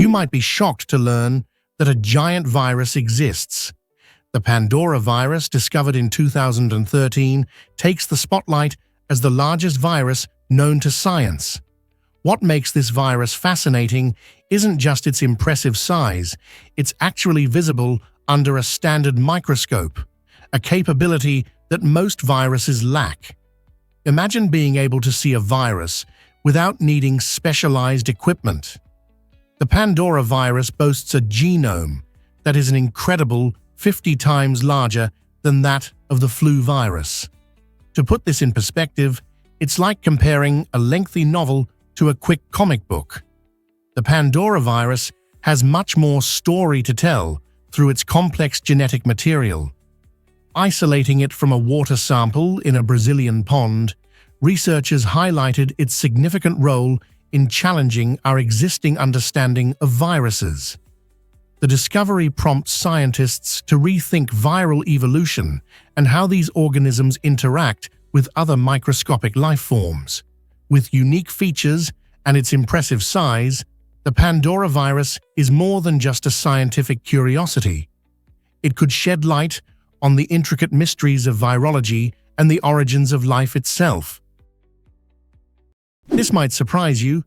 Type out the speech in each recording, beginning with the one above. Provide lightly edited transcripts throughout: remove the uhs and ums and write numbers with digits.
You might be shocked to learn that a giant virus exists. The Pandora virus, discovered in 2013, takes the spotlight as the largest virus known to science. What makes this virus fascinating isn't just its impressive size, it's actually visible under a standard microscope, a capability that most viruses lack. Imagine being able to see a virus without needing specialized equipment. The Pandora virus boasts a genome that is an incredible 50 times larger than that of the flu virus. To put this in perspective, it's like comparing a lengthy novel to a quick comic book. The Pandora virus has much more story to tell through its complex genetic material. Isolating it from a water sample in a Brazilian pond, researchers highlighted its significant role in challenging our existing understanding of viruses. The discovery prompts scientists to rethink viral evolution and how these organisms interact with other microscopic life forms. With unique features and its impressive size, the Pandora virus is more than just a scientific curiosity. It could shed light on the intricate mysteries of virology and the origins of life itself. This might surprise you.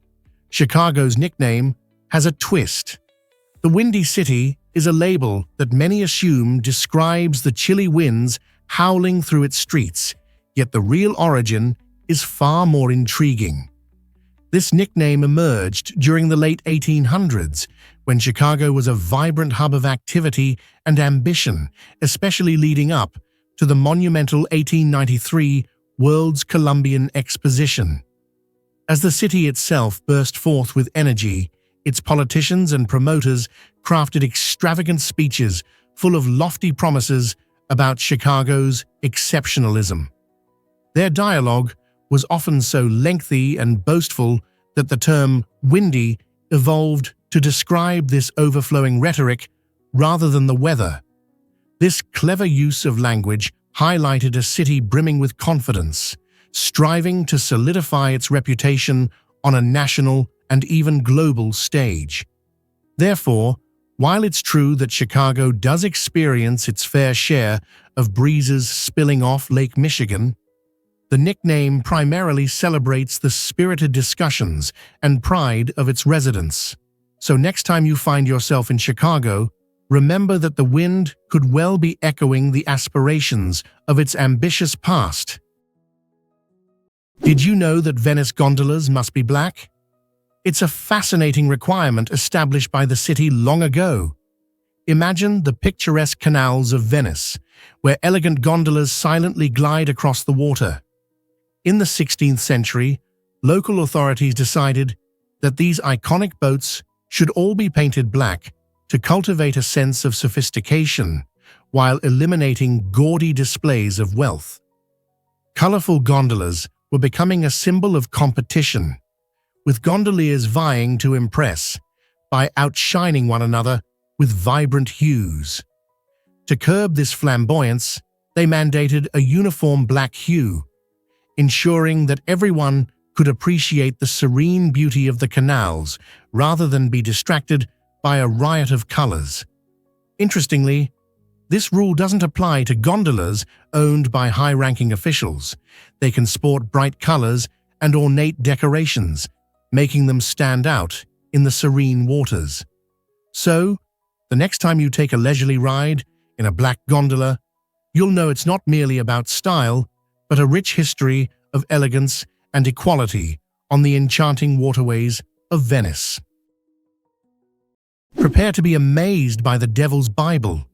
Chicago's nickname has a twist. The Windy City is a label that many assume describes the chilly winds howling through its streets, yet the real origin is far more intriguing. This nickname emerged during the late 1800s, when Chicago was a vibrant hub of activity and ambition, especially leading up to the monumental 1893 World's Columbian Exposition. As the city itself burst forth with energy, its politicians and promoters crafted extravagant speeches full of lofty promises about Chicago's exceptionalism. Their dialogue was often so lengthy and boastful that the term windy evolved to describe this overflowing rhetoric rather than the weather. This clever use of language highlighted a city brimming with confidence, striving to solidify its reputation on a national and even global stage. Therefore, while it's true that Chicago does experience its fair share of breezes spilling off Lake Michigan, the nickname primarily celebrates the spirited discussions and pride of its residents. So next time you find yourself in Chicago, remember that the wind could well be echoing the aspirations of its ambitious past. Did you know that Venice gondolas must be black? It's a fascinating requirement established by the city long ago. Imagine the picturesque canals of Venice, where elegant gondolas silently glide across the water. In the 16th century, local authorities decided that these iconic boats should all be painted black to cultivate a sense of sophistication while eliminating gaudy displays of wealth. Colorful gondolas were becoming a symbol of competition, with gondoliers vying to impress by outshining one another with vibrant hues. To curb this flamboyance, they mandated a uniform black hue, ensuring that everyone could appreciate the serene beauty of the canals rather than be distracted by a riot of colors. Interestingly, this rule doesn't apply to gondolas owned by high-ranking officials. They can sport bright colors and ornate decorations, making them stand out in the serene waters. So, the next time you take a leisurely ride in a black gondola, you'll know it's not merely about style, but a rich history of elegance and equality on the enchanting waterways of Venice. Prepare to be amazed by the Devil's Bible.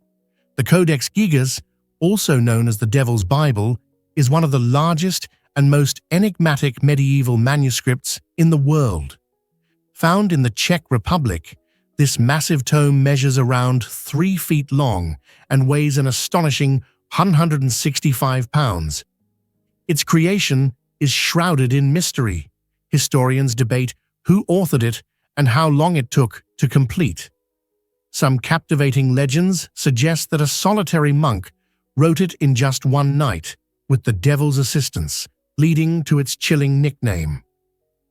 The Codex Gigas, also known as the Devil's Bible, is one of the largest and most enigmatic medieval manuscripts in the world. Found in the Czech Republic, this massive tome measures around 3 feet long and weighs an astonishing 165 pounds. Its creation is shrouded in mystery. Historians debate who authored it and how long it took to complete. Some captivating legends suggest that a solitary monk wrote it in just one night, with the devil's assistance, leading to its chilling nickname.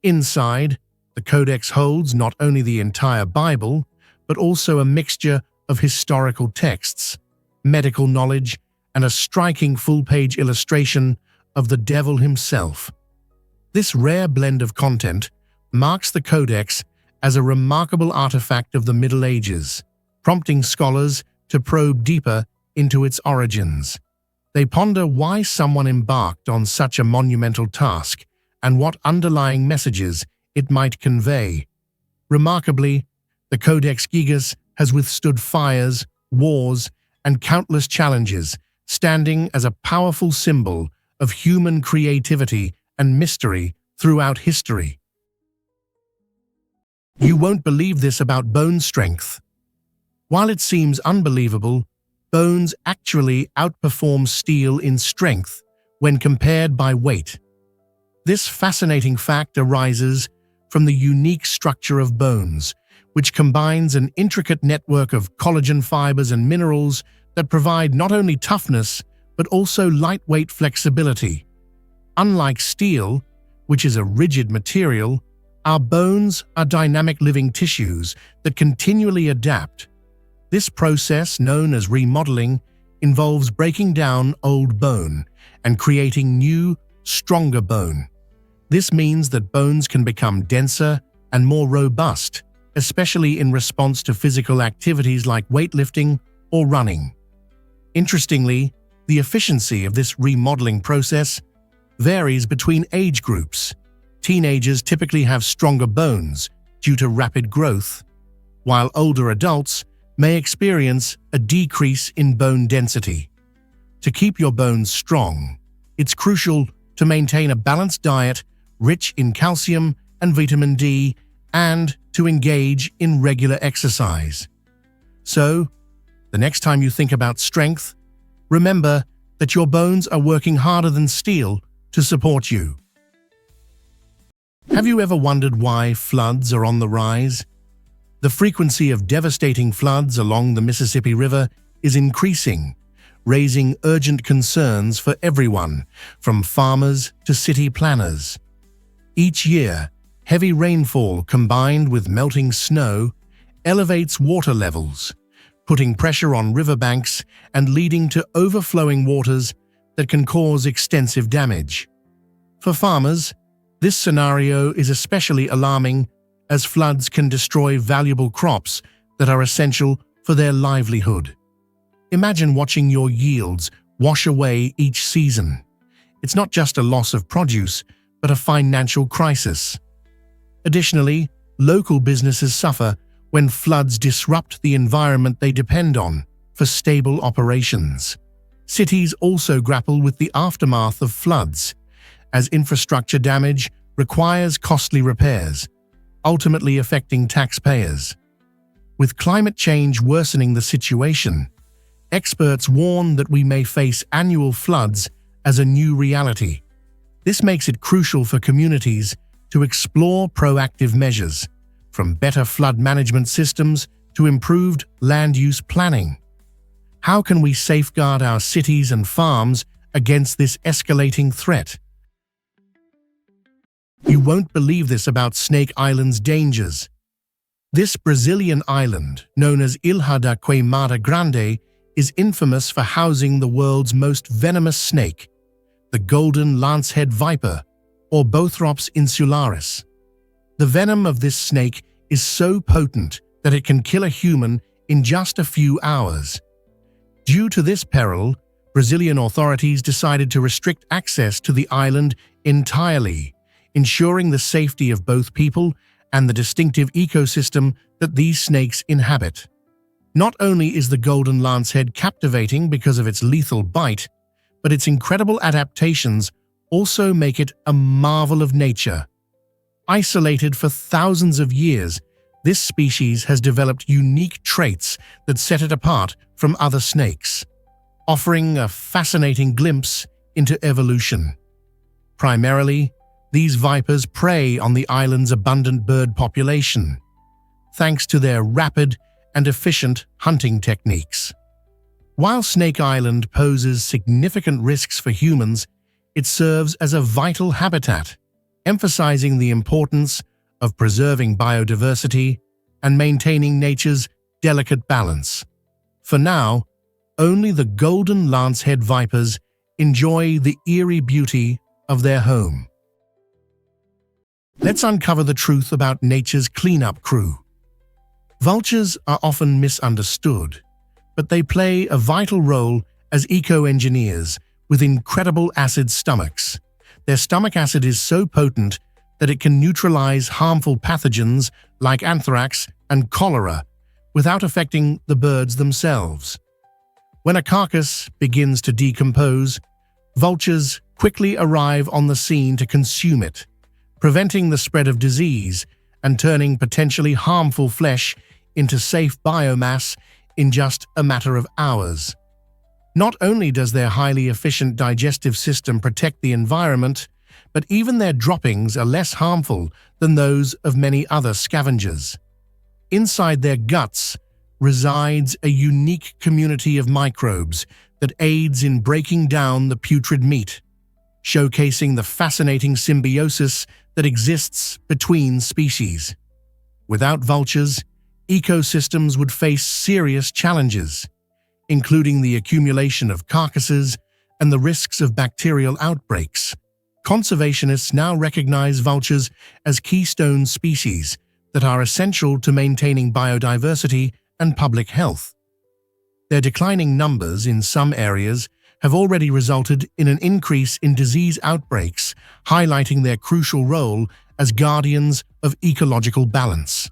Inside, The Codex holds not only the entire Bible, but also a mixture of historical texts, medical knowledge, and a striking full-page illustration of the devil himself. This rare blend of content marks the Codex as a remarkable artifact of the Middle Ages, prompting scholars to probe deeper into its origins. They ponder why someone embarked on such a monumental task and what underlying messages it might convey. Remarkably, the Codex Gigas has withstood fires, wars, and countless challenges, standing as a powerful symbol of human creativity and mystery throughout history. You won't believe this about bone strength. While it seems unbelievable, bones actually outperform steel in strength when compared by weight. This fascinating fact arises from the unique structure of bones, which combines an intricate network of collagen fibers and minerals that provide not only toughness, but also lightweight flexibility. Unlike steel, which is a rigid material, our bones are dynamic living tissues that continually adapt. This process, known as remodeling, involves breaking down old bone and creating new, stronger bone. This means that bones can become denser and more robust, especially in response to physical activities like weightlifting or running. Interestingly, the efficiency of this remodeling process varies between age groups. Teenagers typically have stronger bones due to rapid growth, while older adults may experience a decrease in bone density. To keep your bones strong, it's crucial to maintain a balanced diet rich in calcium and vitamin D and to engage in regular exercise. So, the next time you think about strength, remember that your bones are working harder than steel to support you. Have you ever wondered why floods are on the rise? The frequency of devastating floods along the Mississippi River is increasing, raising urgent concerns for everyone, from farmers to city planners. Each year, heavy rainfall combined with melting snow elevates water levels, putting pressure on riverbanks and leading to overflowing waters that can cause extensive damage. For farmers, this scenario is especially alarming as floods can destroy valuable crops that are essential for their livelihood. Imagine watching your yields wash away each season. It's not just a loss of produce, but a financial crisis. Additionally, local businesses suffer when floods disrupt the environment they depend on for stable operations. Cities also grapple with the aftermath of floods, as infrastructure damage requires costly repairs, ultimately affecting taxpayers. With climate change worsening the situation, experts warn that we may face annual floods as a new reality. This makes it crucial for communities to explore proactive measures, from better flood management systems to improved land use planning. How can we safeguard our cities and farms against this escalating threat? You won't believe this about Snake Island's dangers. This Brazilian island, known as Ilha da Queimada Grande, is infamous for housing the world's most venomous snake, the golden lancehead viper, or Bothrops insularis. The venom of this snake is so potent that it can kill a human in just a few hours. Due to this peril, Brazilian authorities decided to restrict access to the island entirely, ensuring the safety of both people and the distinctive ecosystem that these snakes inhabit. Not only is the golden lancehead captivating because of its lethal bite, but its incredible adaptations also make it a marvel of nature. Isolated for thousands of years, this species has developed unique traits that set it apart from other snakes, offering a fascinating glimpse into evolution. Primarily, these vipers prey on the island's abundant bird population, thanks to their rapid and efficient hunting techniques. While Snake Island poses significant risks for humans, it serves as a vital habitat, emphasizing the importance of preserving biodiversity and maintaining nature's delicate balance. For now, only the golden lancehead vipers enjoy the eerie beauty of their home. Let's uncover the truth about nature's cleanup crew. Vultures are often misunderstood, but they play a vital role as eco-engineers with incredible acid stomachs. Their stomach acid is so potent that it can neutralize harmful pathogens like anthrax and cholera without affecting the birds themselves. When a carcass begins to decompose, vultures quickly arrive on the scene to consume it, preventing the spread of disease and turning potentially harmful flesh into safe biomass in just a matter of hours. Not only does their highly efficient digestive system protect the environment, but even their droppings are less harmful than those of many other scavengers. Inside their guts resides a unique community of microbes that aids in breaking down the putrid meat, showcasing the fascinating symbiosis that exists between species. Without vultures, ecosystems would face serious challenges, including the accumulation of carcasses and the risks of bacterial outbreaks. Conservationists now recognize vultures as keystone species that are essential to maintaining biodiversity and public health. Their declining numbers in some areas have already resulted in an increase in disease outbreaks, highlighting their crucial role as guardians of ecological balance.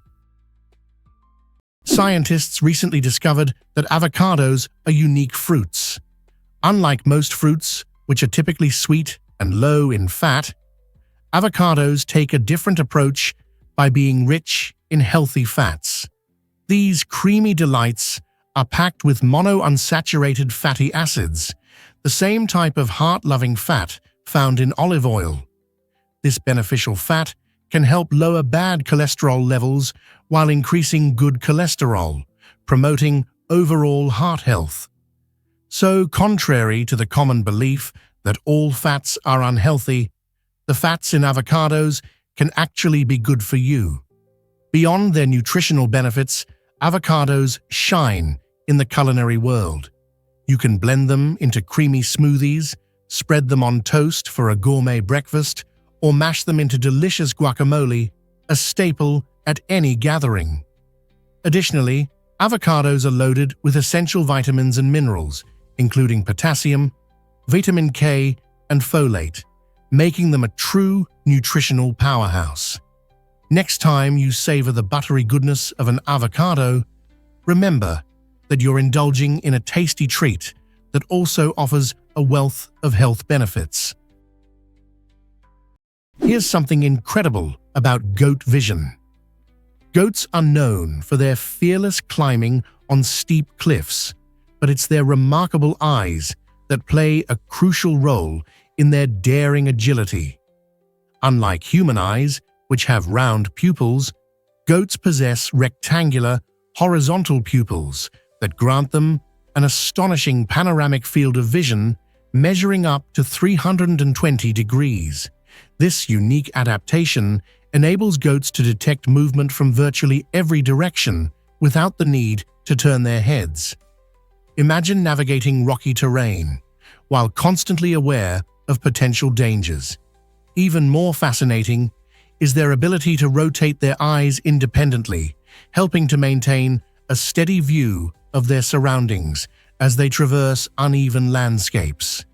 Scientists recently discovered that avocados are unique fruits. Unlike most fruits, which are typically sweet and low in fat, avocados take a different approach by being rich in healthy fats. These creamy delights are packed with monounsaturated fatty acids, the same type of heart-loving fat found in olive oil. This beneficial fat can help lower bad cholesterol levels while increasing good cholesterol, promoting overall heart health. So, contrary to the common belief that all fats are unhealthy, the fats in avocados can actually be good for you. Beyond their nutritional benefits, avocados shine in the culinary world. You can blend them into creamy smoothies, spread them on toast for a gourmet breakfast, or mash them into delicious guacamole, a staple at any gathering. Additionally, avocados are loaded with essential vitamins and minerals, including potassium, vitamin K, and folate, making them a true nutritional powerhouse. Next time you savor the buttery goodness of an avocado, remember that you're indulging in a tasty treat that also offers a wealth of health benefits. Here's something incredible about goat vision. Goats are known for their fearless climbing on steep cliffs, but it's their remarkable eyes that play a crucial role in their daring agility. Unlike human eyes, which have round pupils, goats possess rectangular, horizontal pupils that grant them an astonishing panoramic field of vision measuring up to 320 degrees. This unique adaptation enables goats to detect movement from virtually every direction without the need to turn their heads. Imagine navigating rocky terrain while constantly aware of potential dangers. Even more fascinating is their ability to rotate their eyes independently, helping to maintain a steady view of their surroundings as they traverse uneven landscapes.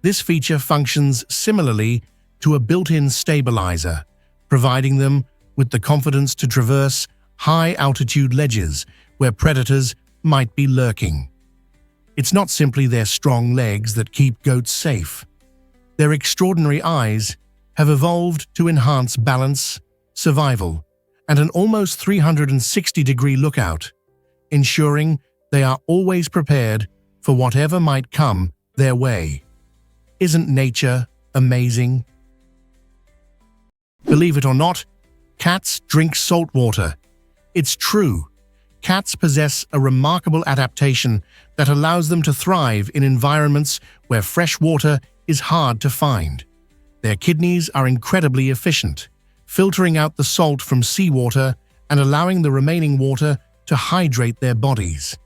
This feature functions similarly to a built-in stabilizer, providing them with the confidence to traverse high-altitude ledges where predators might be lurking. It's not simply their strong legs that keep goats safe. Their extraordinary eyes have evolved to enhance balance, survival, and an almost 360-degree lookout, ensuring they are always prepared for whatever might come their way. Isn't nature amazing? Believe it or not, cats drink salt water. It's true. Cats possess a remarkable adaptation that allows them to thrive in environments where fresh water is hard to find. Their kidneys are incredibly efficient, filtering out the salt from seawater and allowing the remaining water to hydrate their bodies.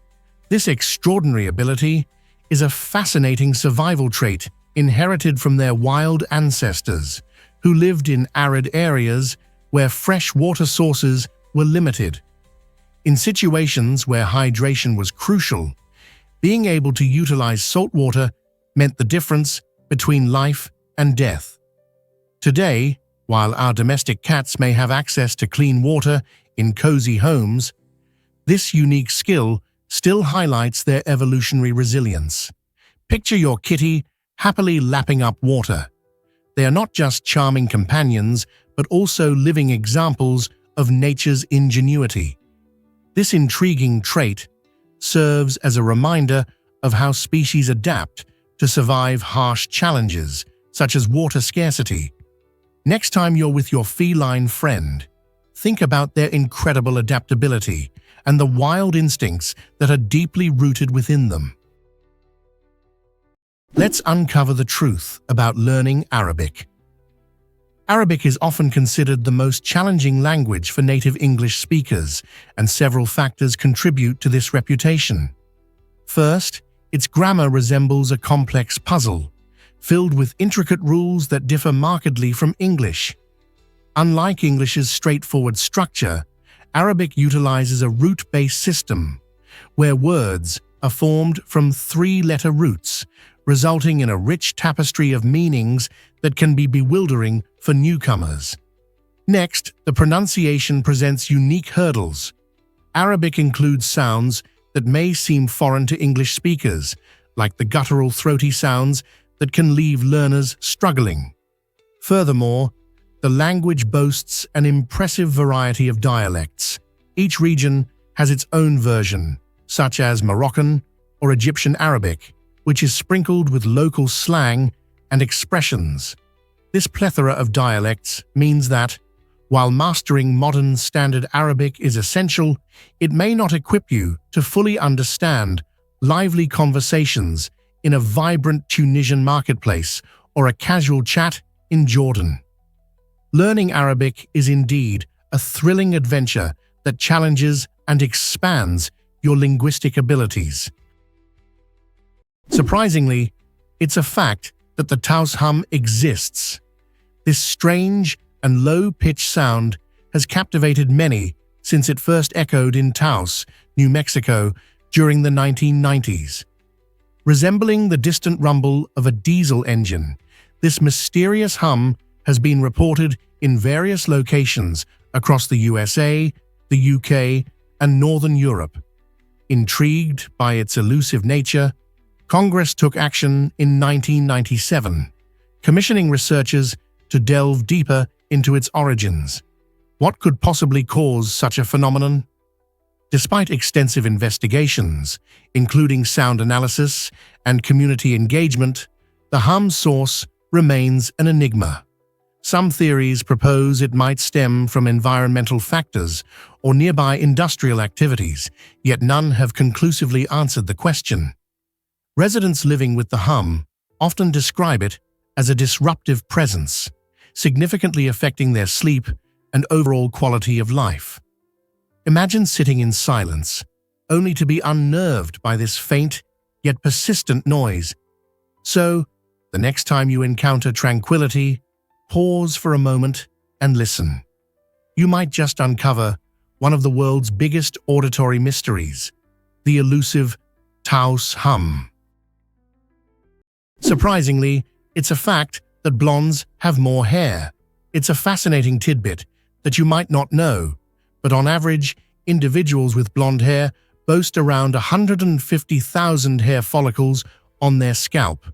This extraordinary ability is a fascinating survival trait inherited from their wild ancestors, who lived in arid areas where fresh water sources were limited. In situations where hydration was crucial, being able to utilize salt water meant the difference between life and death. Today, while our domestic cats may have access to clean water in cozy homes, this unique skill still highlights their evolutionary resilience. Picture your kitty happily lapping up water. They are not just charming companions, but also living examples of nature's ingenuity. This intriguing trait serves as a reminder of how species adapt to survive harsh challenges, such as water scarcity. Next time you're with your feline friend, think about their incredible adaptability and the wild instincts that are deeply rooted within them. Let's uncover the truth about learning Arabic. Arabic is often considered the most challenging language for native English speakers, and several factors contribute to this reputation. First, its grammar resembles a complex puzzle, filled with intricate rules that differ markedly from English. Unlike English's straightforward structure, Arabic utilizes a root-based system, where words are formed from three-letter roots, resulting in a rich tapestry of meanings that can be bewildering for newcomers. Next, the pronunciation presents unique hurdles. Arabic includes sounds that may seem foreign to English speakers, like the guttural throaty sounds that can leave learners struggling. Furthermore, the language boasts an impressive variety of dialects. Each region has its own version, such as Moroccan or Egyptian Arabic, which is sprinkled with local slang and expressions. This plethora of dialects means that, while mastering modern standard Arabic is essential, it may not equip you to fully understand lively conversations in a vibrant Tunisian marketplace or a casual chat in Jordan. Learning Arabic is indeed a thrilling adventure that challenges and expands your linguistic abilities. Surprisingly, it's a fact that the Taos hum exists. This strange and low-pitched sound has captivated many since it first echoed in Taos, New Mexico, during the 1990s. Resembling the distant rumble of a diesel engine, this mysterious hum has been reported in various locations across the USA, the UK, and Northern Europe. Intrigued by its elusive nature, Congress took action in 1997, commissioning researchers to delve deeper into its origins. What could possibly cause such a phenomenon? Despite extensive investigations, including sound analysis and community engagement, the hum's source remains an enigma. Some theories propose it might stem from environmental factors or nearby industrial activities, yet none have conclusively answered the question. Residents living with the hum often describe it as a disruptive presence, significantly affecting their sleep and overall quality of life. Imagine sitting in silence, only to be unnerved by this faint yet persistent noise. So, the next time you encounter tranquility, pause for a moment and listen. You might just uncover one of the world's biggest auditory mysteries, the elusive Taos hum. Surprisingly, it's a fact that blondes have more hair. It's a fascinating tidbit that you might not know, but on average, individuals with blonde hair boast around 150,000 hair follicles on their scalp.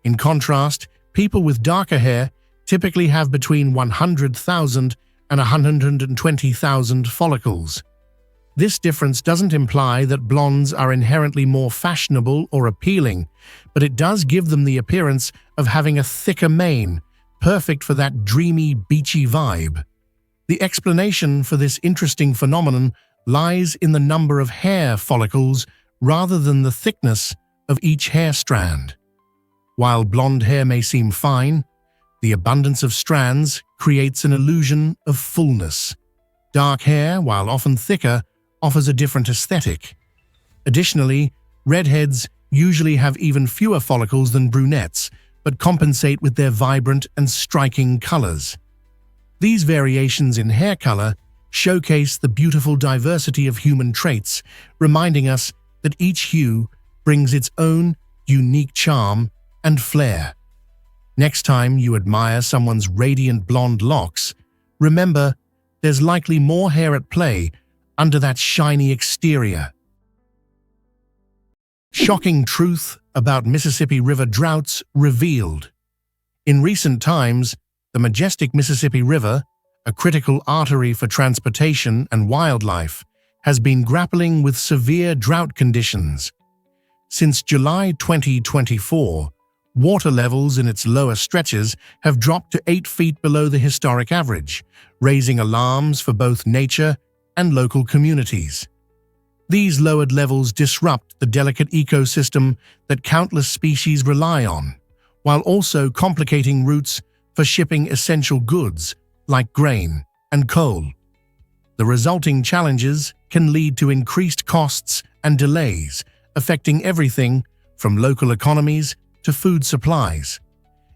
In contrast, people with darker hair typically have between 100,000 and 120,000 follicles. This difference doesn't imply that blondes are inherently more fashionable or appealing, but it does give them the appearance of having a thicker mane, perfect for that dreamy, beachy vibe. The explanation for this interesting phenomenon lies in the number of hair follicles rather than the thickness of each hair strand. While blonde hair may seem fine, The abundance of strands creates an illusion of fullness. Dark hair, while often thicker, offers a different aesthetic. Additionally, redheads usually have even fewer follicles than brunettes, but compensate with their vibrant and striking colors. These variations in hair color showcase the beautiful diversity of human traits, reminding us that each hue brings its own unique charm and flair. Next time you admire someone's radiant blonde locks, remember there's likely more hair at play under that shiny exterior. Shocking truth about Mississippi River droughts revealed. In recent times, the majestic Mississippi River, a critical artery for transportation and wildlife, has been grappling with severe drought conditions. Since July 2024, water levels in its lower stretches have dropped to 8 feet below the historic average, raising alarms for both nature and local communities. These lowered levels disrupt the delicate ecosystem that countless species rely on, while also complicating routes for shipping essential goods like grain and coal. The resulting challenges can lead to increased costs and delays, affecting everything from local economies to food supplies.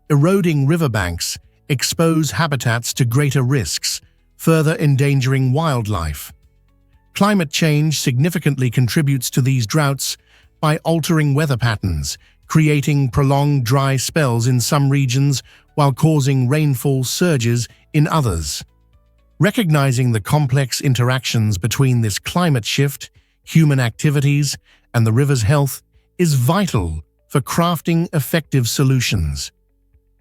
Eroding riverbanks expose habitats to greater risks, further endangering wildlife. Climate change significantly contributes to these droughts by altering weather patterns, creating prolonged dry spells in some regions while causing rainfall surges in others. Recognizing the complex interactions between this climate shift, human activities, and the river's health is vital for crafting effective solutions.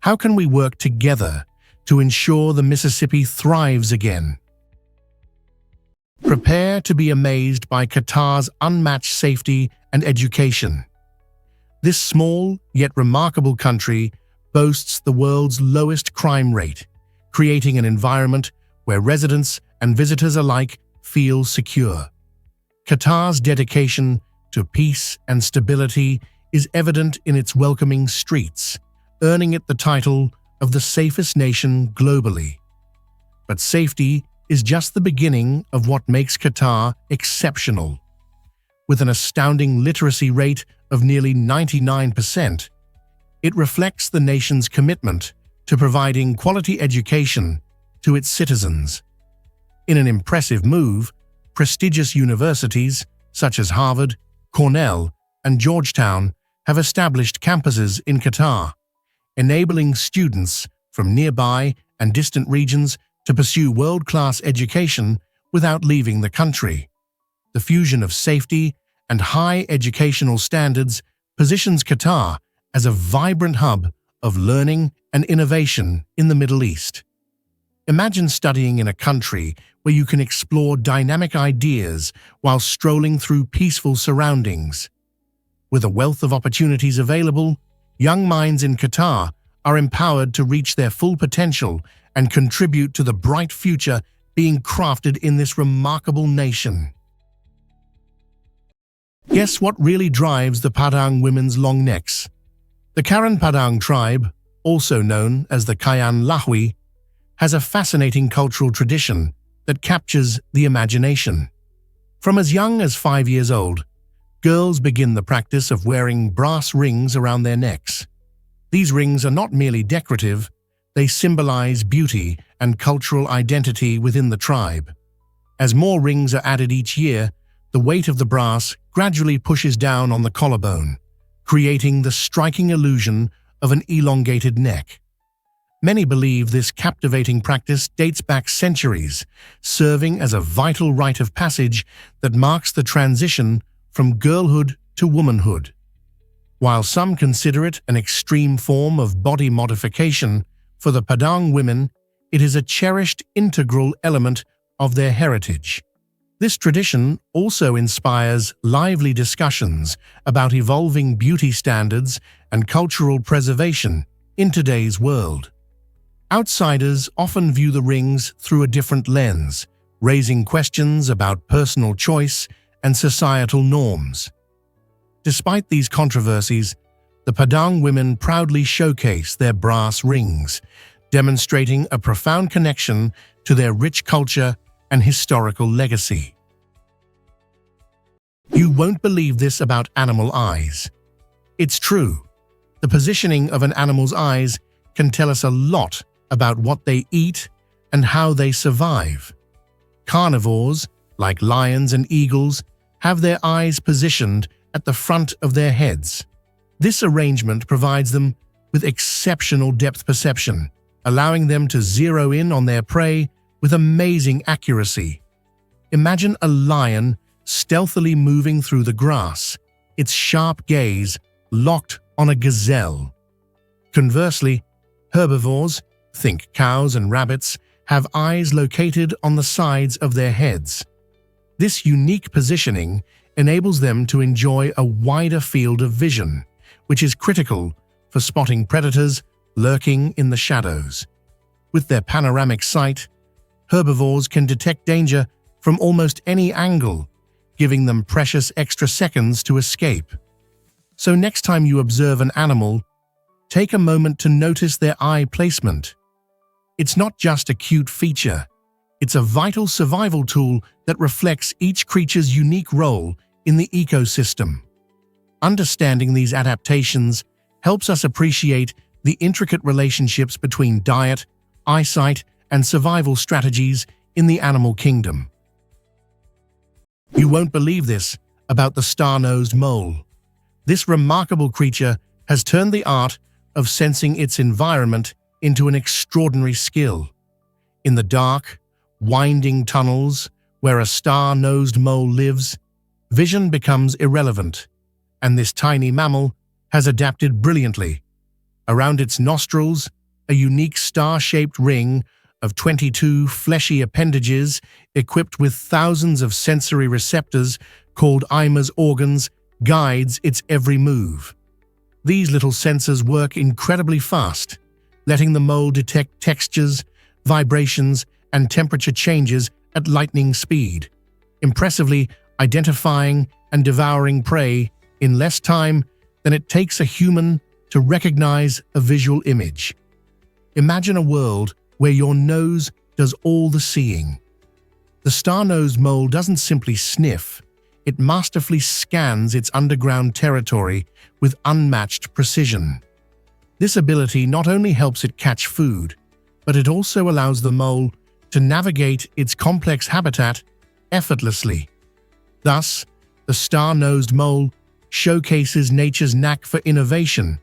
How can we work together to ensure the Mississippi thrives again? Prepare to be amazed by Qatar's unmatched safety and education. This small yet remarkable country boasts the world's lowest crime rate, creating an environment where residents and visitors alike feel secure. Qatar's dedication to peace and stability is evident in its welcoming streets, earning it the title of the safest nation globally. But safety is just the beginning of what makes Qatar exceptional. With an astounding literacy rate of nearly 99%, it reflects the nation's commitment to providing quality education to its citizens. In an impressive move, prestigious universities such as Harvard, Cornell, and Georgetown have established campuses in Qatar, enabling students from nearby and distant regions to pursue world-class education without leaving the country. The fusion of safety and high educational standards positions Qatar as a vibrant hub of learning and innovation in the Middle East. Imagine studying in a country where you can explore dynamic ideas while strolling through peaceful surroundings. With a wealth of opportunities available, young minds in Qatar are empowered to reach their full potential and contribute to the bright future being crafted in this remarkable nation. Guess what really drives the Padang women's long necks? The Karen Padang tribe, also known as the Kayan Lahwi, has a fascinating cultural tradition that captures the imagination. From as young as 5 years old, girls begin the practice of wearing brass rings around their necks. These rings are not merely decorative, they symbolize beauty and cultural identity within the tribe. As more rings are added each year, the weight of the brass gradually pushes down on the collarbone, creating the striking illusion of an elongated neck. Many believe this captivating practice dates back centuries, serving as a vital rite of passage that marks the transition from girlhood to womanhood. While some consider it an extreme form of body modification, for the Padang women, it is a cherished integral element of their heritage. This tradition also inspires lively discussions about evolving beauty standards and cultural preservation in today's world. Outsiders often view the rings through a different lens, raising questions about personal choice and societal norms. Despite these controversies, the Padang women proudly showcase their brass rings, demonstrating a profound connection to their rich culture and historical legacy. You won't believe this about animal eyes. It's true. The positioning of an animal's eyes can tell us a lot about what they eat and how they survive. Carnivores, like lions and eagles, have their eyes positioned at the front of their heads. This arrangement provides them with exceptional depth perception, allowing them to zero in on their prey with amazing accuracy. Imagine a lion stealthily moving through the grass, its sharp gaze locked on a gazelle. Conversely, herbivores, think cows and rabbits, have eyes located on the sides of their heads. This unique positioning enables them to enjoy a wider field of vision, which is critical for spotting predators lurking in the shadows. With their panoramic sight, herbivores can detect danger from almost any angle, giving them precious extra seconds to escape. So next time you observe an animal, take a moment to notice their eye placement. It's not just a cute feature. It's a vital survival tool that reflects each creature's unique role in the ecosystem. Understanding these adaptations helps us appreciate the intricate relationships between diet, eyesight, and survival strategies in the animal kingdom. You won't believe this about the star-nosed mole. This remarkable creature has turned the art of sensing its environment into an extraordinary skill. In the dark, winding tunnels where a star-nosed mole lives, vision becomes irrelevant, and this tiny mammal has adapted brilliantly. Around its nostrils, a unique star-shaped ring of 22 fleshy appendages equipped with thousands of sensory receptors called Ima's organs guides its every move. These little sensors work incredibly fast, letting the mole detect textures, vibrations, and temperature changes at lightning speed, impressively identifying and devouring prey in less time than it takes a human to recognize a visual image. Imagine a world where your nose does all the seeing. The star-nosed mole doesn't simply sniff, it masterfully scans its underground territory with unmatched precision. This ability not only helps it catch food, but it also allows the mole to navigate its complex habitat effortlessly. Thus, the star-nosed mole showcases nature's knack for innovation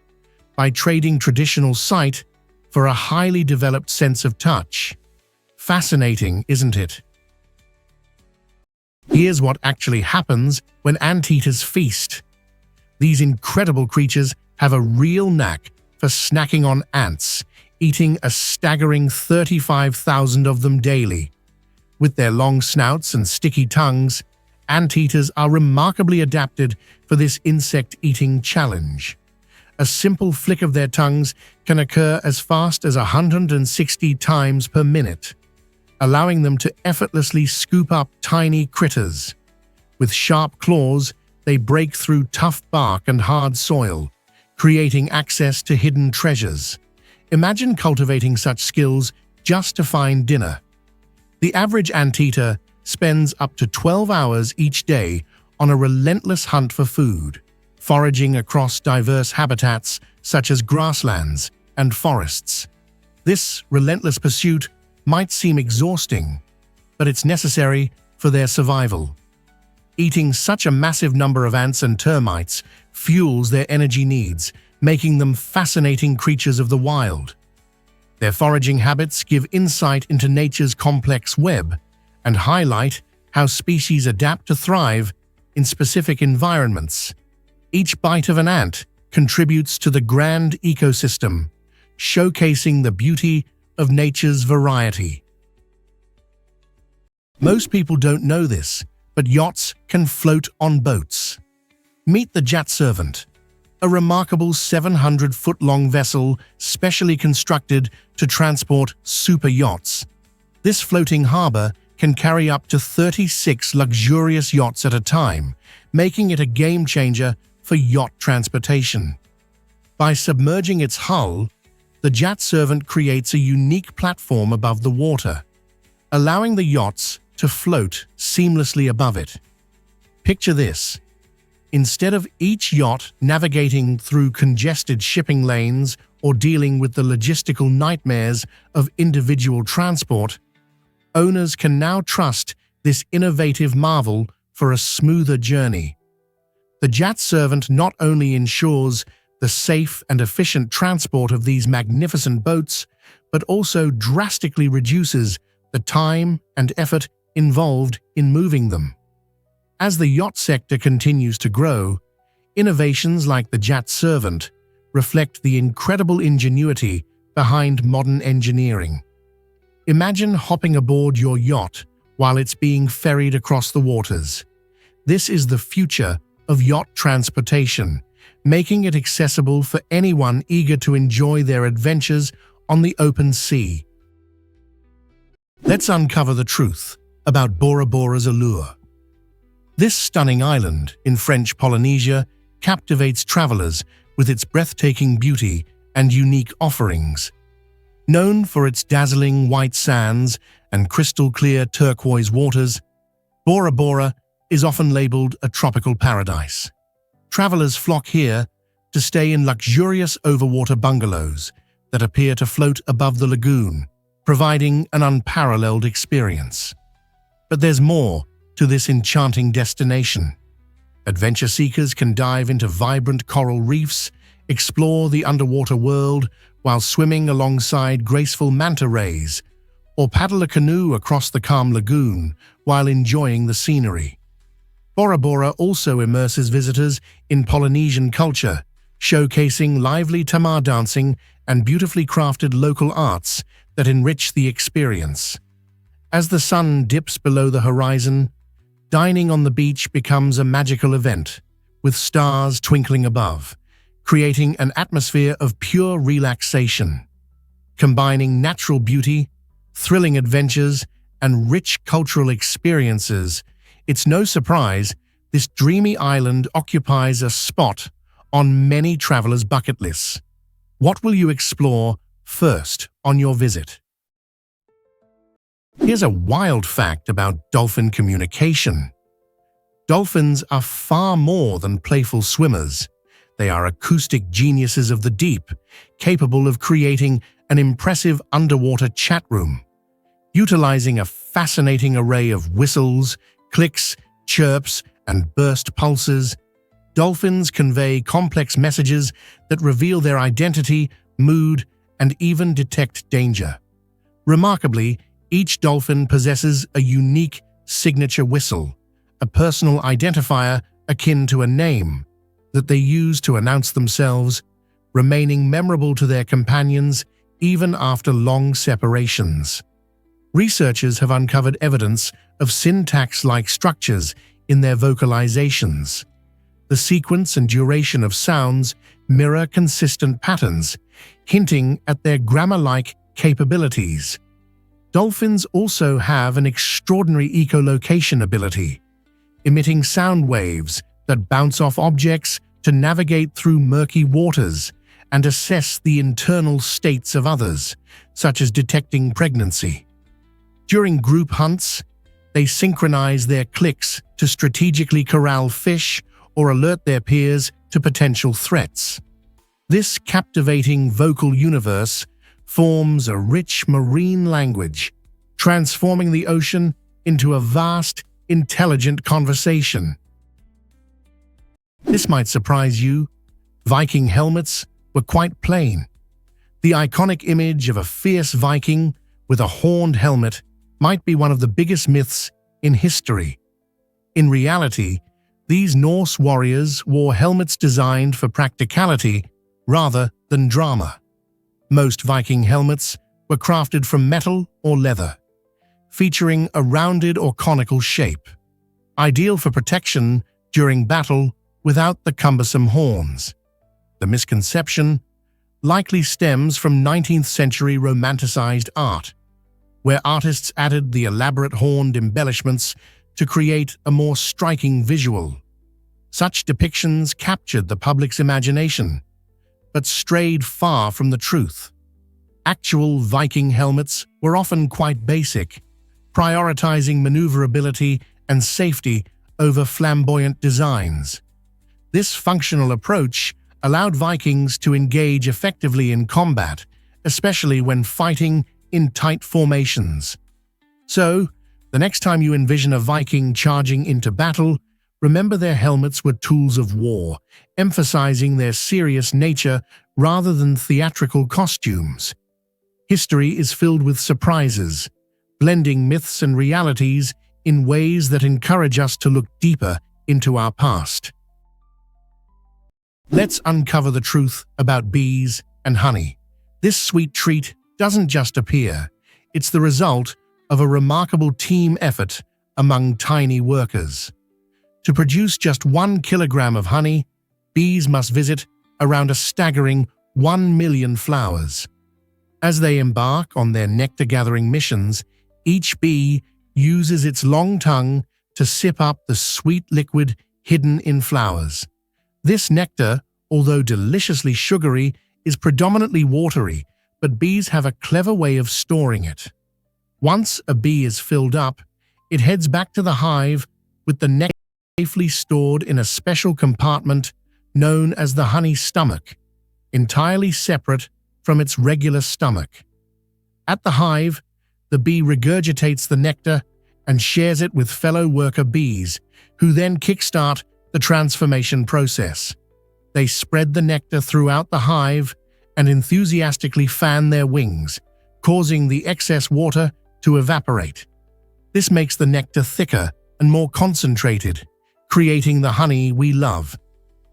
by trading traditional sight for a highly developed sense of touch. Fascinating, isn't it? Here's what actually happens when anteaters feast. These incredible creatures have a real knack for snacking on ants, eating a staggering 35,000 of them daily. With their long snouts and sticky tongues, anteaters are remarkably adapted for this insect-eating challenge. A simple flick of their tongues can occur as fast as 160 times per minute, allowing them to effortlessly scoop up tiny critters. With sharp claws, they break through tough bark and hard soil, creating access to hidden treasures. Imagine cultivating such skills just to find dinner. The average anteater spends up to 12 hours each day on a relentless hunt for food, foraging across diverse habitats such as grasslands and forests. This relentless pursuit might seem exhausting, but it's necessary for their survival. Eating such a massive number of ants and termites fuels their energy needs, making them fascinating creatures of the wild. Their foraging habits give insight into nature's complex web and highlight how species adapt to thrive in specific environments. Each bite of an ant contributes to the grand ecosystem, showcasing the beauty of nature's variety. Most people don't know this, but yachts can float on boats. Meet the Yacht Servant, a remarkable 700-foot-long vessel specially constructed to transport super yachts. This floating harbor can carry up to 36 luxurious yachts at a time, making it a game-changer for yacht transportation. By submerging its hull, the jet servant creates a unique platform above the water, allowing the yachts to float seamlessly above it. Picture this. Instead of each yacht navigating through congested shipping lanes or dealing with the logistical nightmares of individual transport, owners can now trust this innovative marvel for a smoother journey. The jet servant not only ensures the safe and efficient transport of these magnificent boats, but also drastically reduces the time and effort involved in moving them. As the yacht sector continues to grow, innovations like the jet servant reflect the incredible ingenuity behind modern engineering. Imagine hopping aboard your yacht while it's being ferried across the waters. This is the future of yacht transportation, making it accessible for anyone eager to enjoy their adventures on the open sea. Let's uncover the truth about Bora Bora's allure. This stunning island in French Polynesia captivates travelers with its breathtaking beauty and unique offerings. Known for its dazzling white sands and crystal-clear turquoise waters, Bora Bora is often labeled a tropical paradise. Travelers flock here to stay in luxurious overwater bungalows that appear to float above the lagoon, providing an unparalleled experience. But there's more to this enchanting destination. Adventure seekers can dive into vibrant coral reefs, explore the underwater world while swimming alongside graceful manta rays, or paddle a canoe across the calm lagoon while enjoying the scenery. Bora Bora also immerses visitors in Polynesian culture, showcasing lively tamar dancing and beautifully crafted local arts that enrich the experience. As the sun dips below the horizon, dining on the beach becomes a magical event, with stars twinkling above, creating an atmosphere of pure relaxation. Combining natural beauty, thrilling adventures, and rich cultural experiences, it's no surprise this dreamy island occupies a spot on many travelers' bucket lists. What will you explore first on your visit? Here's a wild fact about dolphin communication. Dolphins are far more than playful swimmers. They are acoustic geniuses of the deep, capable of creating an impressive underwater chat room. Utilizing a fascinating array of whistles, clicks, chirps, and burst pulses, dolphins convey complex messages that reveal their identity, mood, and even detect danger. Remarkably, each dolphin possesses a unique signature whistle, a personal identifier akin to a name, that they use to announce themselves, remaining memorable to their companions even after long separations. Researchers have uncovered evidence of syntax-like structures in their vocalizations. The sequence and duration of sounds mirror consistent patterns, hinting at their grammar-like capabilities. Dolphins also have an extraordinary echolocation ability, emitting sound waves that bounce off objects to navigate through murky waters and assess the internal states of others, such as detecting pregnancy. During group hunts, they synchronize their clicks to strategically corral fish or alert their peers to potential threats. This captivating vocal universe forms a rich marine language, transforming the ocean into a vast, intelligent conversation. This might surprise you. Viking helmets were quite plain. The iconic image of a fierce Viking with a horned helmet might be one of the biggest myths in history. In reality, these Norse warriors wore helmets designed for practicality rather than drama. Most Viking helmets were crafted from metal or leather, featuring a rounded or conical shape, ideal for protection during battle without the cumbersome horns. The misconception likely stems from 19th century romanticized art, where artists added the elaborate horned embellishments to create a more striking visual. Such depictions captured the public's imagination, but strayed far from the truth. Actual Viking helmets were often quite basic, prioritizing maneuverability and safety over flamboyant designs. This functional approach allowed Vikings to engage effectively in combat, especially when fighting in tight formations. So, the next time you envision a Viking charging into battle, remember their helmets were tools of war, emphasizing their serious nature rather than theatrical costumes. History is filled with surprises, blending myths and realities in ways that encourage us to look deeper into our past. Let's uncover the truth about bees and honey. This sweet treat doesn't just appear. It's the result of a remarkable team effort among tiny workers. To produce just 1 kilogram of honey, bees must visit around a staggering 1 million flowers. As they embark on their nectar-gathering missions, each bee uses its long tongue to sip up the sweet liquid hidden in flowers. This nectar, although deliciously sugary, is predominantly watery, but bees have a clever way of storing it. Once a bee is filled up, it heads back to the hive with the nectar safely stored in a special compartment known as the honey stomach, entirely separate from its regular stomach. At the hive, the bee regurgitates the nectar and shares it with fellow worker bees, who then kickstart the transformation process. They spread the nectar throughout the hive and enthusiastically fan their wings, causing the excess water to evaporate. This makes the nectar thicker and more concentrated, creating the honey we love.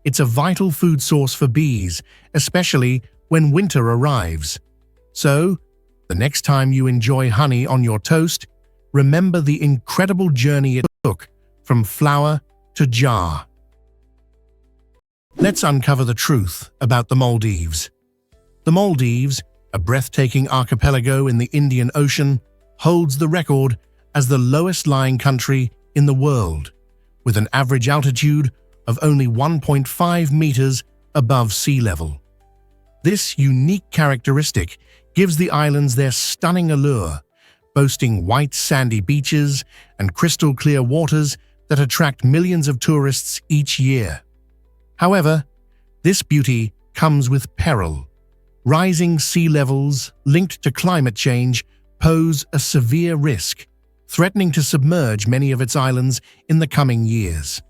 It's a vital food source for bees, especially when winter arrives. So, the next time you enjoy honey on your toast, remember the incredible journey it took from flower to jar. Let's uncover the truth about the Maldives. The Maldives, a breathtaking archipelago in the Indian Ocean, holds the record as the lowest-lying country in the world, with an average altitude of only 1.5 meters above sea level. This unique characteristic gives the islands their stunning allure, boasting white sandy beaches and crystal-clear waters that attract millions of tourists each year. However, this beauty comes with peril. Rising sea levels linked to climate change pose a severe risk, threatening to submerge many of its islands in the coming years.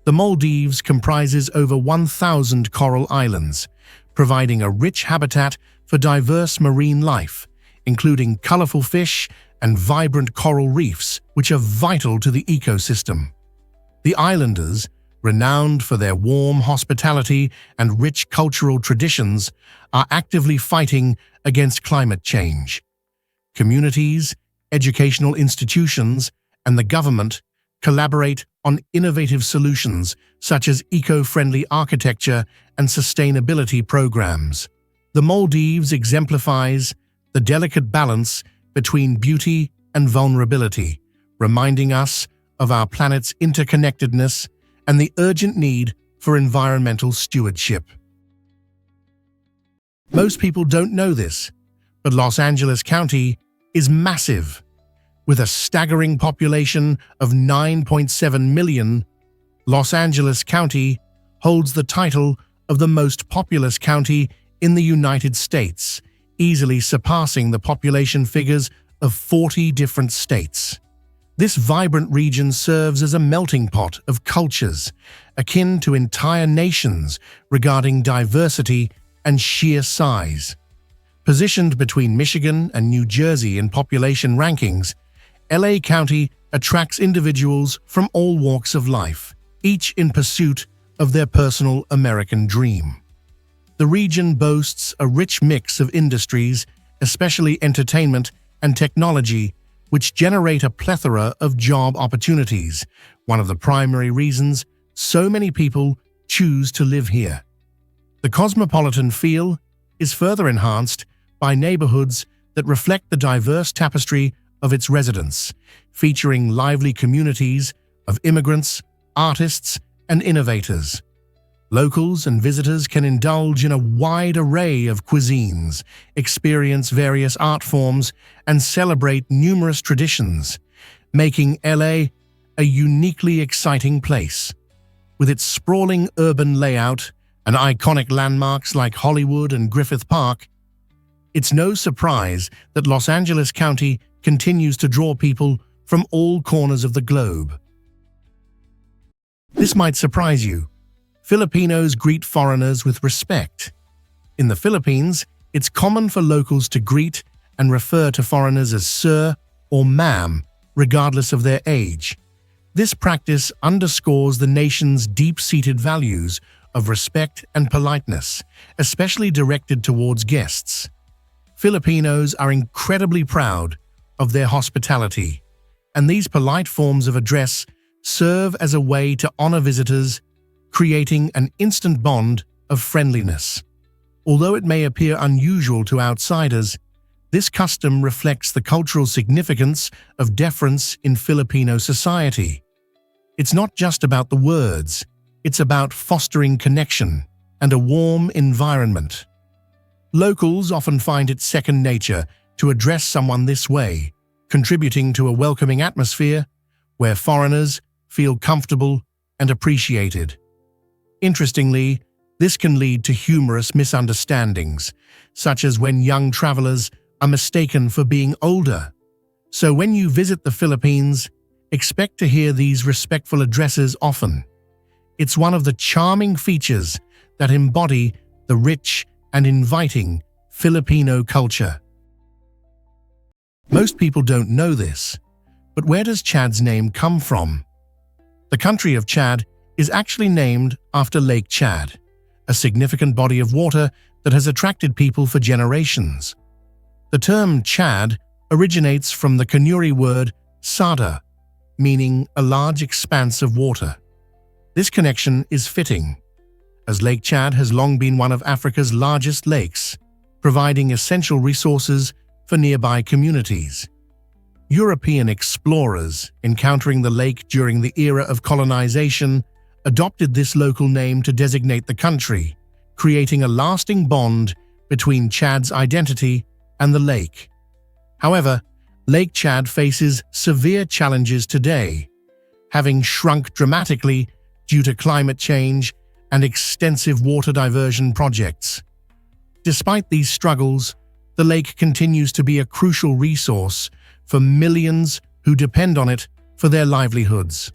The Maldives comprises over 1,000 coral islands, providing a rich habitat for diverse marine life, including colorful fish and vibrant coral reefs, which are vital to the ecosystem. The islanders, renowned for their warm hospitality and rich cultural traditions, are actively fighting against climate change. Communities, educational institutions, and the government collaborate on innovative solutions such as eco-friendly architecture and sustainability programs. The Maldives exemplifies the delicate balance between beauty and vulnerability, reminding us of our planet's interconnectedness and the urgent need for environmental stewardship. Most people don't know this, but Los Angeles County is massive. With a staggering population of 9.7 million, Los Angeles County holds the title of the most populous county in the United States, easily surpassing the population figures of 40 different states. This vibrant region serves as a melting pot of cultures, akin to entire nations regarding diversity and sheer size. Positioned between Michigan and New Jersey in population rankings, LA County attracts individuals from all walks of life, each in pursuit of their personal American dream. The region boasts a rich mix of industries, especially entertainment and technology, which generate a plethora of job opportunities, one of the primary reasons so many people choose to live here. The cosmopolitan feel is further enhanced by neighborhoods that reflect the diverse tapestry of its residents, featuring lively communities of immigrants, artists, and innovators. Locals and visitors can indulge in a wide array of cuisines, experience various art forms, and celebrate numerous traditions, making LA a uniquely exciting place. With its sprawling urban layout and iconic landmarks like Hollywood and Griffith Park, it's no surprise that Los Angeles County continues to draw people from all corners of the globe. This might surprise you. Filipinos greet foreigners with respect. In the Philippines, it's common for locals to greet and refer to foreigners as sir or ma'am, regardless of their age. This practice underscores the nation's deep-seated values of respect and politeness, especially directed towards guests. Filipinos are incredibly proud of their hospitality, and these polite forms of address serve as a way to honor visitors, creating an instant bond of friendliness. Although it may appear unusual to outsiders, this custom reflects the cultural significance of deference in Filipino society. It's not just about the words, it's about fostering connection and a warm environment. Locals often find it second nature to address someone this way, contributing to a welcoming atmosphere where foreigners feel comfortable and appreciated. Interestingly, this can lead to humorous misunderstandings, such as when young travelers are mistaken for being older. So when you visit the Philippines, expect to hear these respectful addresses often. It's one of the charming features that embody the rich and inviting Filipino culture. Most people don't know this, but where does Chad's name come from? The country of Chad is actually named after Lake Chad, a significant body of water that has attracted people for generations. The term Chad originates from the Kanuri word sada, meaning a large expanse of water. This connection is fitting, as Lake Chad has long been one of Africa's largest lakes, providing essential resources for nearby communities. European explorers encountering the lake during the era of colonization adopted this local name to designate the country, creating a lasting bond between Chad's identity and the lake. However, Lake Chad faces severe challenges today, having shrunk dramatically due to climate change and extensive water diversion projects. Despite these struggles, the lake continues to be a crucial resource for millions who depend on it for their livelihoods.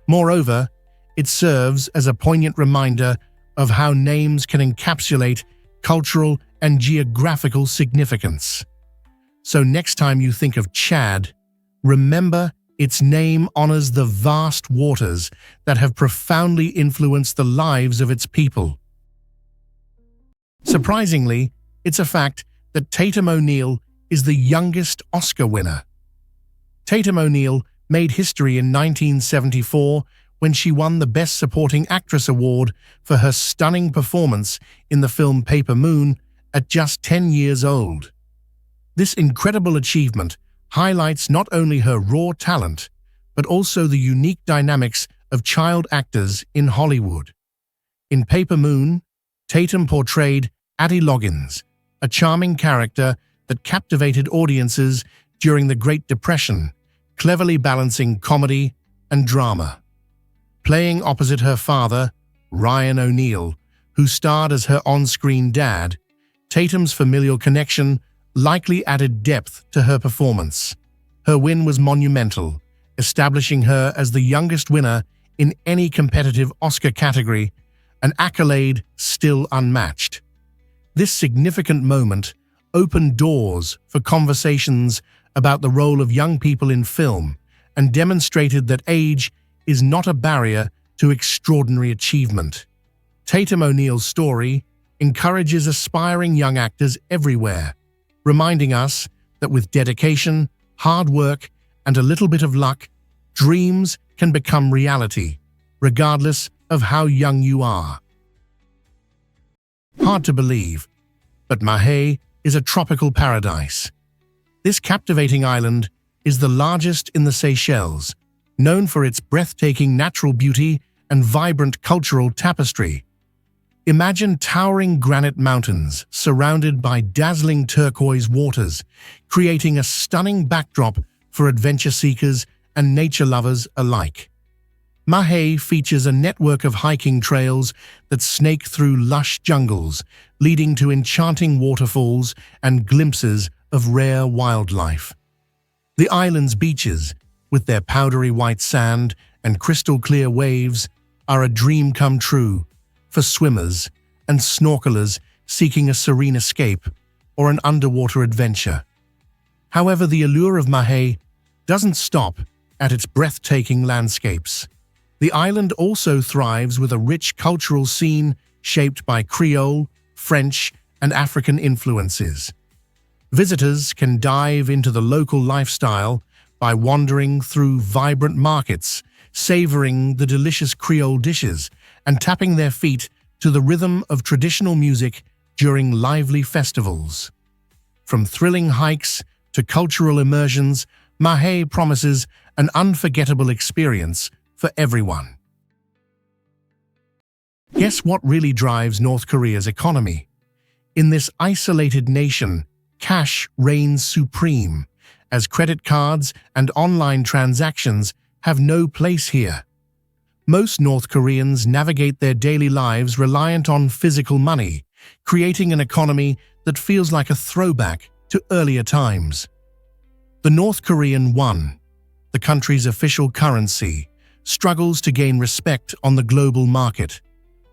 Moreover, it serves as a poignant reminder of how names can encapsulate cultural and geographical significance. So next time you think of Chad, remember its name honors the vast waters that have profoundly influenced the lives of its people. Surprisingly, it's a fact that Tatum O'Neal is the youngest Oscar winner. Tatum O'Neal made history in 1974 when she won the Best Supporting Actress award for her stunning performance in the film Paper Moon at just 10 years old. This incredible achievement highlights not only her raw talent, but also the unique dynamics of child actors in Hollywood. In Paper Moon, Tatum portrayed Addie Loggins, a charming character that captivated audiences during the Great Depression, cleverly balancing comedy and drama. Playing opposite her father, Ryan O'Neal, who starred as her on-screen dad, Tatum's familial connection likely added depth to her performance. Her win was monumental, establishing her as the youngest winner in any competitive Oscar category, an accolade still unmatched. This significant moment opened doors for conversations about the role of young people in film and demonstrated that age is not a barrier to extraordinary achievement. Tatum O'Neal's story encourages aspiring young actors everywhere, reminding us that with dedication, hard work, and a little bit of luck, dreams can become reality, regardless of how young you are. Hard to believe, but Mahé is a tropical paradise. This captivating island is the largest in the Seychelles, known for its breathtaking natural beauty and vibrant cultural tapestry. Imagine towering granite mountains surrounded by dazzling turquoise waters, creating a stunning backdrop for adventure seekers and nature lovers alike. Mahé features a network of hiking trails that snake through lush jungles, leading to enchanting waterfalls and glimpses of rare wildlife. The island's beaches, with their powdery white sand and crystal-clear waves, are a dream come true for swimmers and snorkelers seeking a serene escape or an underwater adventure. However, the allure of Mahé doesn't stop at its breathtaking landscapes. The island also thrives with a rich cultural scene shaped by Creole, French, and African influences. Visitors can dive into the local lifestyle by wandering through vibrant markets, savoring the delicious Creole dishes, and tapping their feet to the rhythm of traditional music during lively festivals. From thrilling hikes to cultural immersions, Mahé promises an unforgettable experience for everyone. Guess what really drives North Korea's economy? In this isolated nation, cash reigns supreme, as credit cards and online transactions have no place here. Most North Koreans navigate their daily lives reliant on physical money, creating an economy that feels like a throwback to earlier times. The North Korean won, the country's official currency, struggles to gain respect on the global market,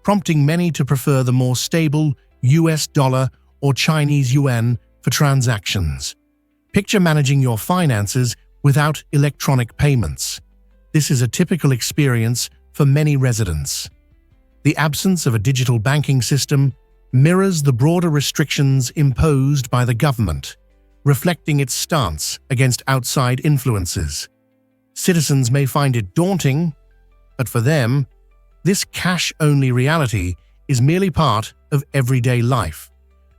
prompting many to prefer the more stable US dollar or Chinese yuan for transactions. Picture managing your finances without electronic payments. This is a typical experience for many residents. The absence of a digital banking system mirrors the broader restrictions imposed by the government, reflecting its stance against outside influences. Citizens may find it daunting, but for them, this cash-only reality is merely part of everyday life,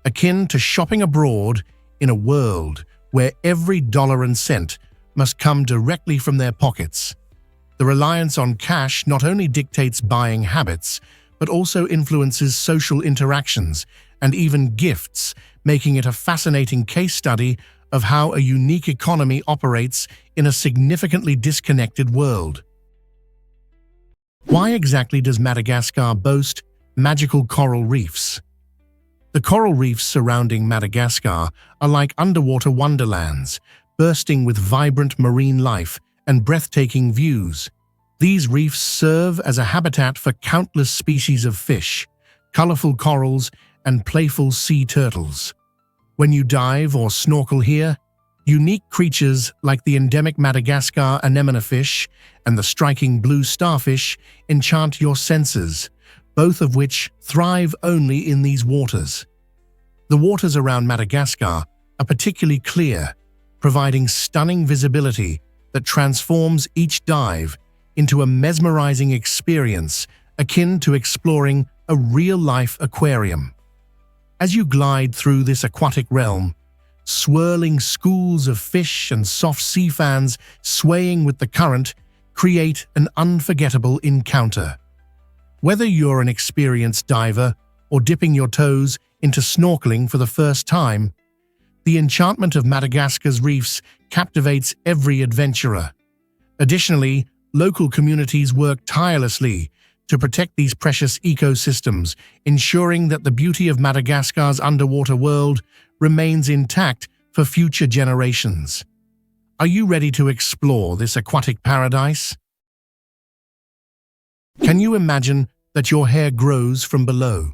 akin to shopping abroad in a world where every dollar and cent must come directly from their pockets. The reliance on cash not only dictates buying habits, but also influences social interactions and even gifts, making it a fascinating case study of how a unique economy operates in a significantly disconnected world. Why exactly does Madagascar boast magical coral reefs? The coral reefs surrounding Madagascar are like underwater wonderlands, bursting with vibrant marine life and breathtaking views. These reefs serve as a habitat for countless species of fish, colorful corals, and playful sea turtles. When you dive or snorkel here, unique creatures like the endemic Madagascar anemone fish and the striking blue starfish enchant your senses, both of which thrive only in these waters. The waters around Madagascar are particularly clear, providing stunning visibility that transforms each dive into a mesmerizing experience akin to exploring a real-life aquarium. As you glide through this aquatic realm, swirling schools of fish and soft sea fans swaying with the current create an unforgettable encounter. Whether you're an experienced diver or dipping your toes into snorkeling for the first time, the enchantment of Madagascar's reefs captivates every adventurer. Additionally, local communities work tirelessly to protect these precious ecosystems, ensuring that the beauty of Madagascar's underwater world remains intact for future generations. Are you ready to explore this aquatic paradise? Can you imagine that your hair grows from below?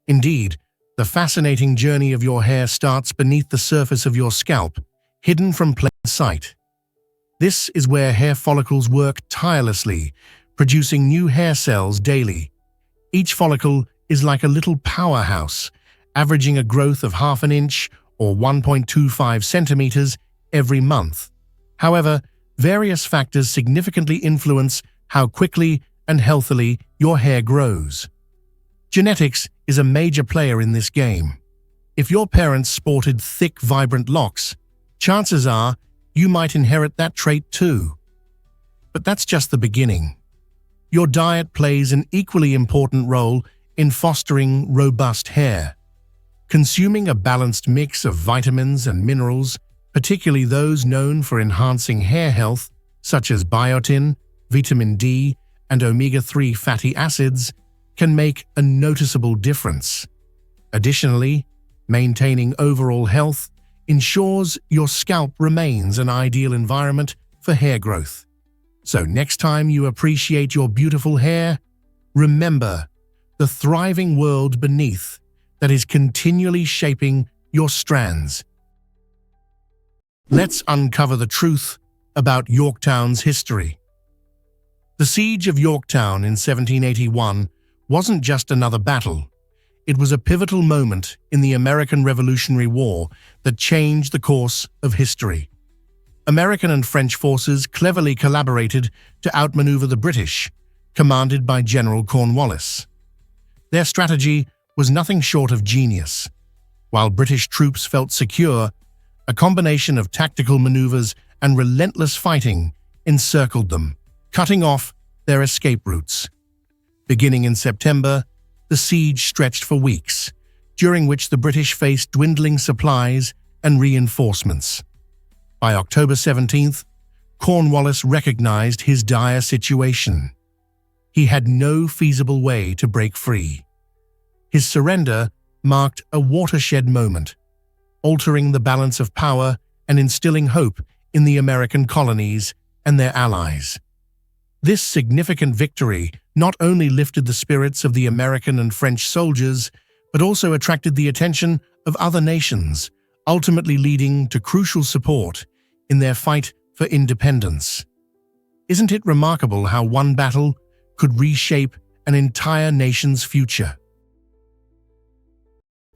Indeed, the fascinating journey of your hair starts beneath the surface of your scalp, hidden from plain sight. This is where hair follicles work tirelessly, producing new hair cells daily. Each follicle is like a little powerhouse, averaging a growth of half an inch or 1.25 centimeters every month. However, various factors significantly influence how quickly and healthily your hair grows. Genetics is a major player in this game. If your parents sported thick, vibrant locks, chances are you might inherit that trait too. But that's just the beginning. Your diet plays an equally important role in fostering robust hair. Consuming a balanced mix of vitamins and minerals, particularly those known for enhancing hair health, such as biotin, vitamin D, and omega-3 fatty acids, can make a noticeable difference. Additionally, maintaining overall health ensures your scalp remains an ideal environment for hair growth. So next time you appreciate your beautiful hair, remember the thriving world beneath that is continually shaping your strands. Let's uncover the truth about Yorktown's history. The Siege of Yorktown in 1781 wasn't just another battle. It was a pivotal moment in the American Revolutionary War that changed the course of history. American and French forces cleverly collaborated to outmaneuver the British, commanded by General Cornwallis. Their strategy was nothing short of genius. While British troops felt secure, a combination of tactical maneuvers and relentless fighting encircled them, cutting off their escape routes. Beginning in September, the siege stretched for weeks, during which the British faced dwindling supplies and reinforcements. By October 17th, Cornwallis recognized his dire situation. He had no feasible way to break free. His surrender marked a watershed moment, altering the balance of power and instilling hope in the American colonies and their allies. This significant victory not only lifted the spirits of the American and French soldiers, but also attracted the attention of other nations, ultimately leading to crucial support in their fight for independence. Isn't it remarkable how one battle could reshape an entire nation's future?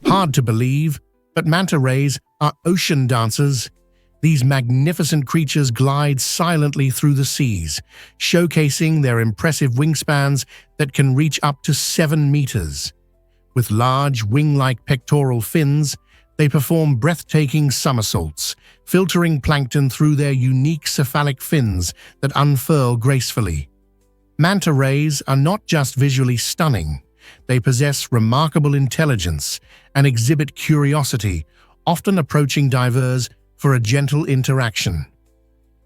Hard to believe, but manta rays are ocean dancers. These magnificent creatures glide silently through the seas, showcasing their impressive wingspans that can reach up to 7 meters. With large, wing-like pectoral fins, they perform breathtaking somersaults, filtering plankton through their unique cephalic fins that unfurl gracefully. Manta rays are not just visually stunning. They possess remarkable intelligence and exhibit curiosity, often approaching divers for a gentle interaction.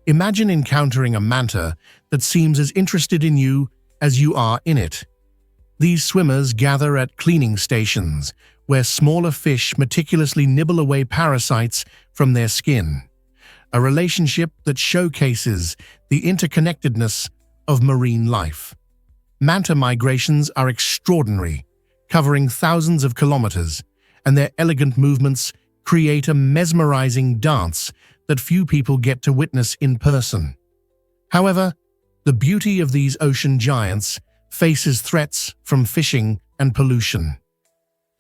Imagine encountering a manta that seems as interested in you as you are in it. These swimmers gather at cleaning stations, where smaller fish meticulously nibble away parasites from their skin, a relationship that showcases the interconnectedness of marine life. Manta migrations are extraordinary, covering thousands of kilometers, and their elegant movements create a mesmerizing dance that few people get to witness in person. However, the beauty of these ocean giants faces threats from fishing and pollution.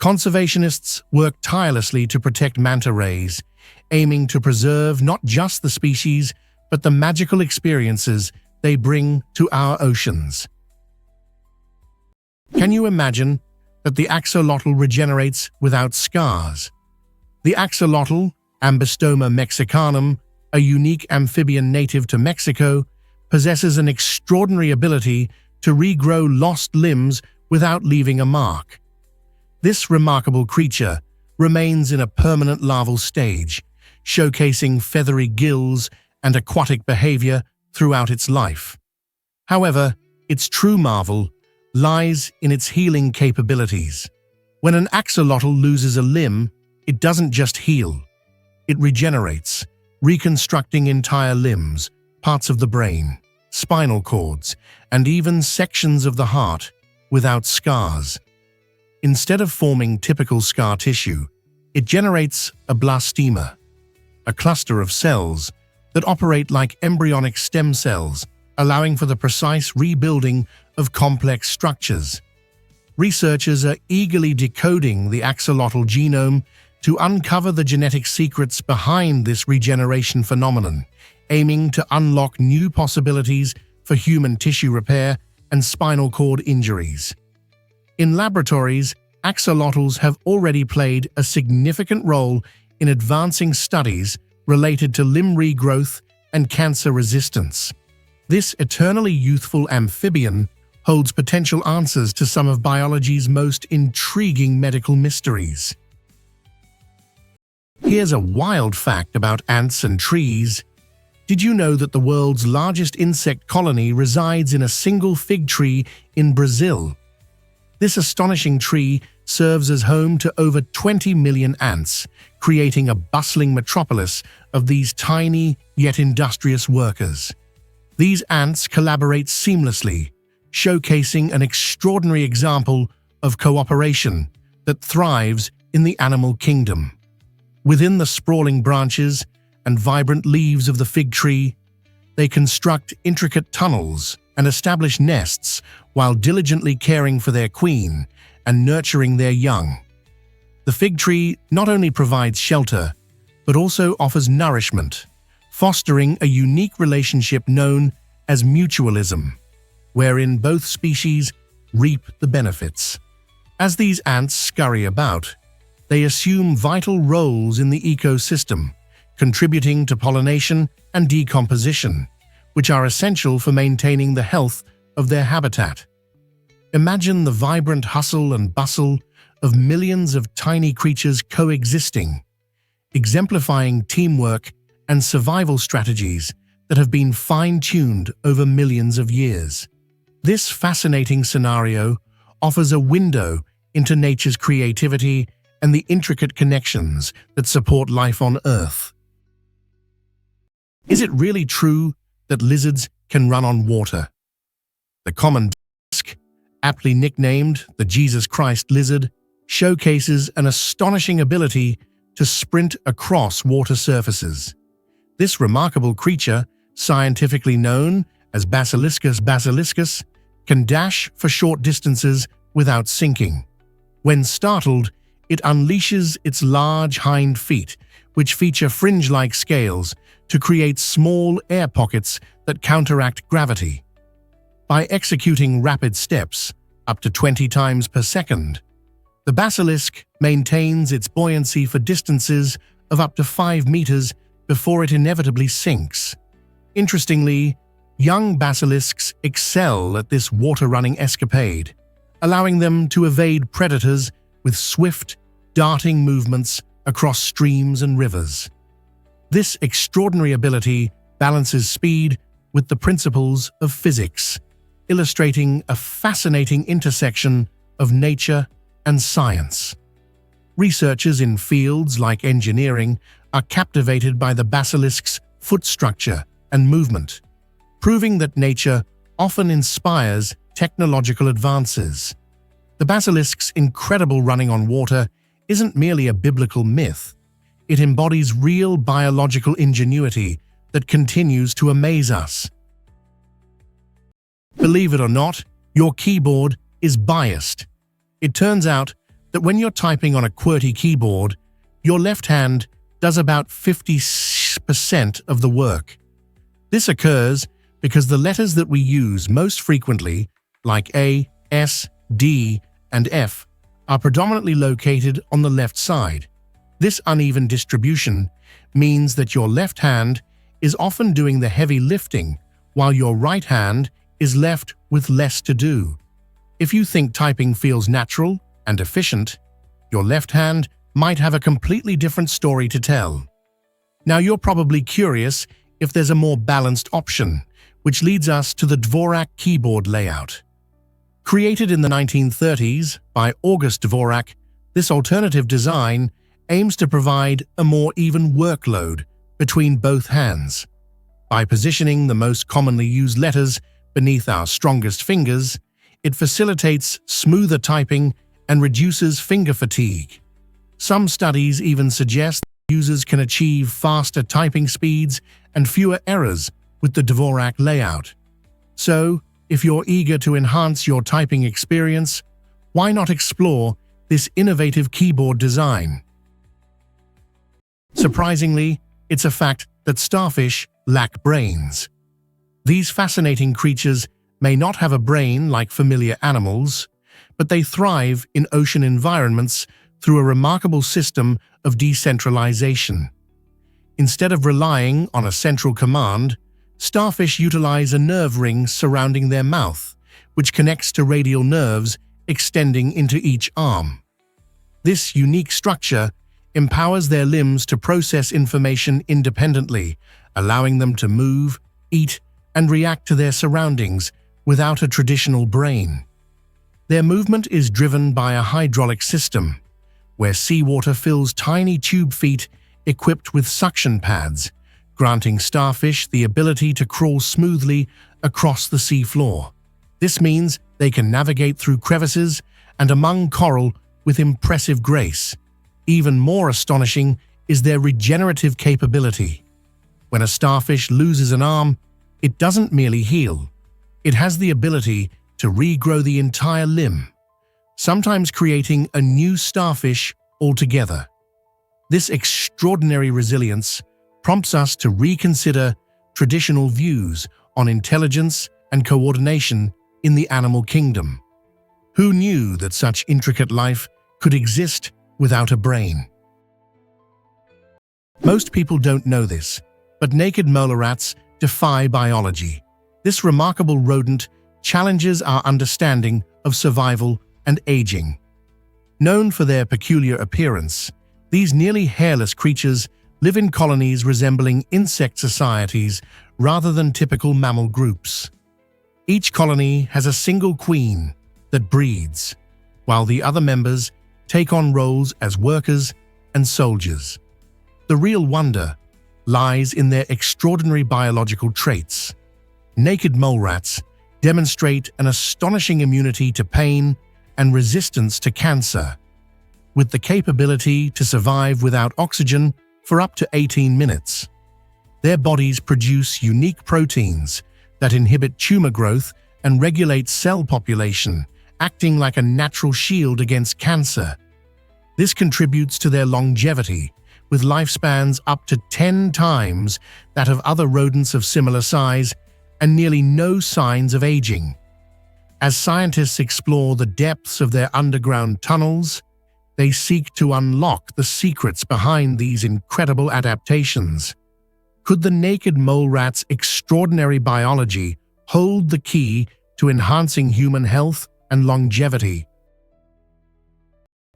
Conservationists work tirelessly to protect manta rays, aiming to preserve not just the species, but the magical experiences they bring to our oceans. Can you imagine that the axolotl regenerates without scars? The axolotl, Ambystoma mexicanum, a unique amphibian native to Mexico, possesses an extraordinary ability to regrow lost limbs without leaving a mark. This remarkable creature remains in a permanent larval stage, showcasing feathery gills and aquatic behavior throughout its life. However, its true marvel lies in its healing capabilities. When an axolotl loses a limb, it doesn't just heal. It regenerates, reconstructing entire limbs, parts of the brain, spinal cords, and even sections of the heart without scars. Instead of forming typical scar tissue, it generates a blastema, a cluster of cells that operate like embryonic stem cells, allowing for the precise rebuilding of complex structures. Researchers are eagerly decoding the axolotl genome to uncover the genetic secrets behind this regeneration phenomenon, aiming to unlock new possibilities for human tissue repair and spinal cord injuries. In laboratories, axolotls have already played a significant role in advancing studies related to limb regrowth and cancer resistance. This eternally youthful amphibian holds potential answers to some of biology's most intriguing medical mysteries. Here's a wild fact about ants and trees. Did you know that the world's largest insect colony resides in a single fig tree in Brazil? This astonishing tree serves as home to over 20 million ants, creating a bustling metropolis of these tiny yet industrious workers. These ants collaborate seamlessly, showcasing an extraordinary example of cooperation that thrives in the animal kingdom. Within the sprawling branches and vibrant leaves of the fig tree, they construct intricate tunnels and establish nests while diligently caring for their queen and nurturing their young. The fig tree not only provides shelter, but also offers nourishment, fostering a unique relationship known as mutualism, wherein both species reap the benefits. As these ants scurry about, they assume vital roles in the ecosystem, contributing to pollination and decomposition, which are essential for maintaining the health of their habitat. Imagine the vibrant hustle and bustle of millions of tiny creatures coexisting, exemplifying teamwork and survival strategies that have been fine-tuned over millions of years. This fascinating scenario offers a window into nature's creativity and the intricate connections that support life on Earth. Is it really true that lizards can run on water? The common basilisk, aptly nicknamed the Jesus Christ lizard, showcases an astonishing ability to sprint across water surfaces. This remarkable creature, scientifically known as Basiliscus basiliscus, can dash for short distances without sinking. When startled, it unleashes its large hind feet, which feature fringe-like scales, to create small air pockets that counteract gravity. By executing rapid steps, up to 20 times per second, the basilisk maintains its buoyancy for distances of up to 5 meters before it inevitably sinks. Interestingly, young basilisks excel at this water-running escapade, allowing them to evade predators with swift, darting movements across streams and rivers. This extraordinary ability balances speed with the principles of physics, illustrating a fascinating intersection of nature and science. Researchers in fields like engineering are captivated by the basilisk's foot structure and movement, proving that nature often inspires technological advances. The basilisk's incredible running on water isn't merely a biblical myth. It embodies real biological ingenuity that continues to amaze us. Believe it or not, your keyboard is biased. It turns out that when you're typing on a QWERTY keyboard, your left hand does about 50% of the work. This occurs because the letters that we use most frequently, like A, S, D, and F, are predominantly located on the left side. This uneven distribution means that your left hand is often doing the heavy lifting, while your right hand is left with less to do. If you think typing feels natural and efficient, your left hand might have a completely different story to tell. Now you're probably curious if there's a more balanced option, which leads us to the Dvorak keyboard layout. Created in the 1930s by August Dvorak, this alternative design aims to provide a more even workload between both hands. By positioning the most commonly used letters beneath our strongest fingers, it facilitates smoother typing and reduces finger fatigue. Some studies even suggest that users can achieve faster typing speeds and fewer errors with the Dvorak layout. So, if you're eager to enhance your typing experience, why not explore this innovative keyboard design? Surprisingly, it's a fact that starfish lack brains. These fascinating creatures may not have a brain like familiar animals, but they thrive in ocean environments through a remarkable system of decentralization. Instead of relying on a central command, starfish utilize a nerve ring surrounding their mouth, which connects to radial nerves extending into each arm. This unique structure empowers their limbs to process information independently, allowing them to move, eat, and react to their surroundings without a traditional brain. Their movement is driven by a hydraulic system, where seawater fills tiny tube feet equipped with suction pads, granting starfish the ability to crawl smoothly across the seafloor. This means they can navigate through crevices and among coral with impressive grace. Even more astonishing is their regenerative capability. When a starfish loses an arm, it doesn't merely heal. It has the ability to regrow the entire limb, sometimes creating a new starfish altogether. This extraordinary resilience prompts us to reconsider traditional views on intelligence and coordination in the animal kingdom. Who knew that such intricate life could exist without a brain? Most people don't know this, but naked molar rats defy biology. This remarkable rodent challenges our understanding of survival and aging. Known for their peculiar appearance, these nearly hairless creatures live in colonies resembling insect societies rather than typical mammal groups. Each colony has a single queen that breeds, while the other members take on roles as workers and soldiers. The real wonder lies in their extraordinary biological traits. Naked mole rats demonstrate an astonishing immunity to pain and resistance to cancer, with the capability to survive without oxygen for up to 18 minutes. Their bodies produce unique proteins that inhibit tumor growth and regulate cell population, acting like a natural shield against cancer. This contributes to their longevity, with lifespans up to 10 times that of other rodents of similar size and nearly no signs of aging. As scientists explore the depths of their underground tunnels, they seek to unlock the secrets behind these incredible adaptations. Could the naked mole rat's extraordinary biology hold the key to enhancing human health and longevity?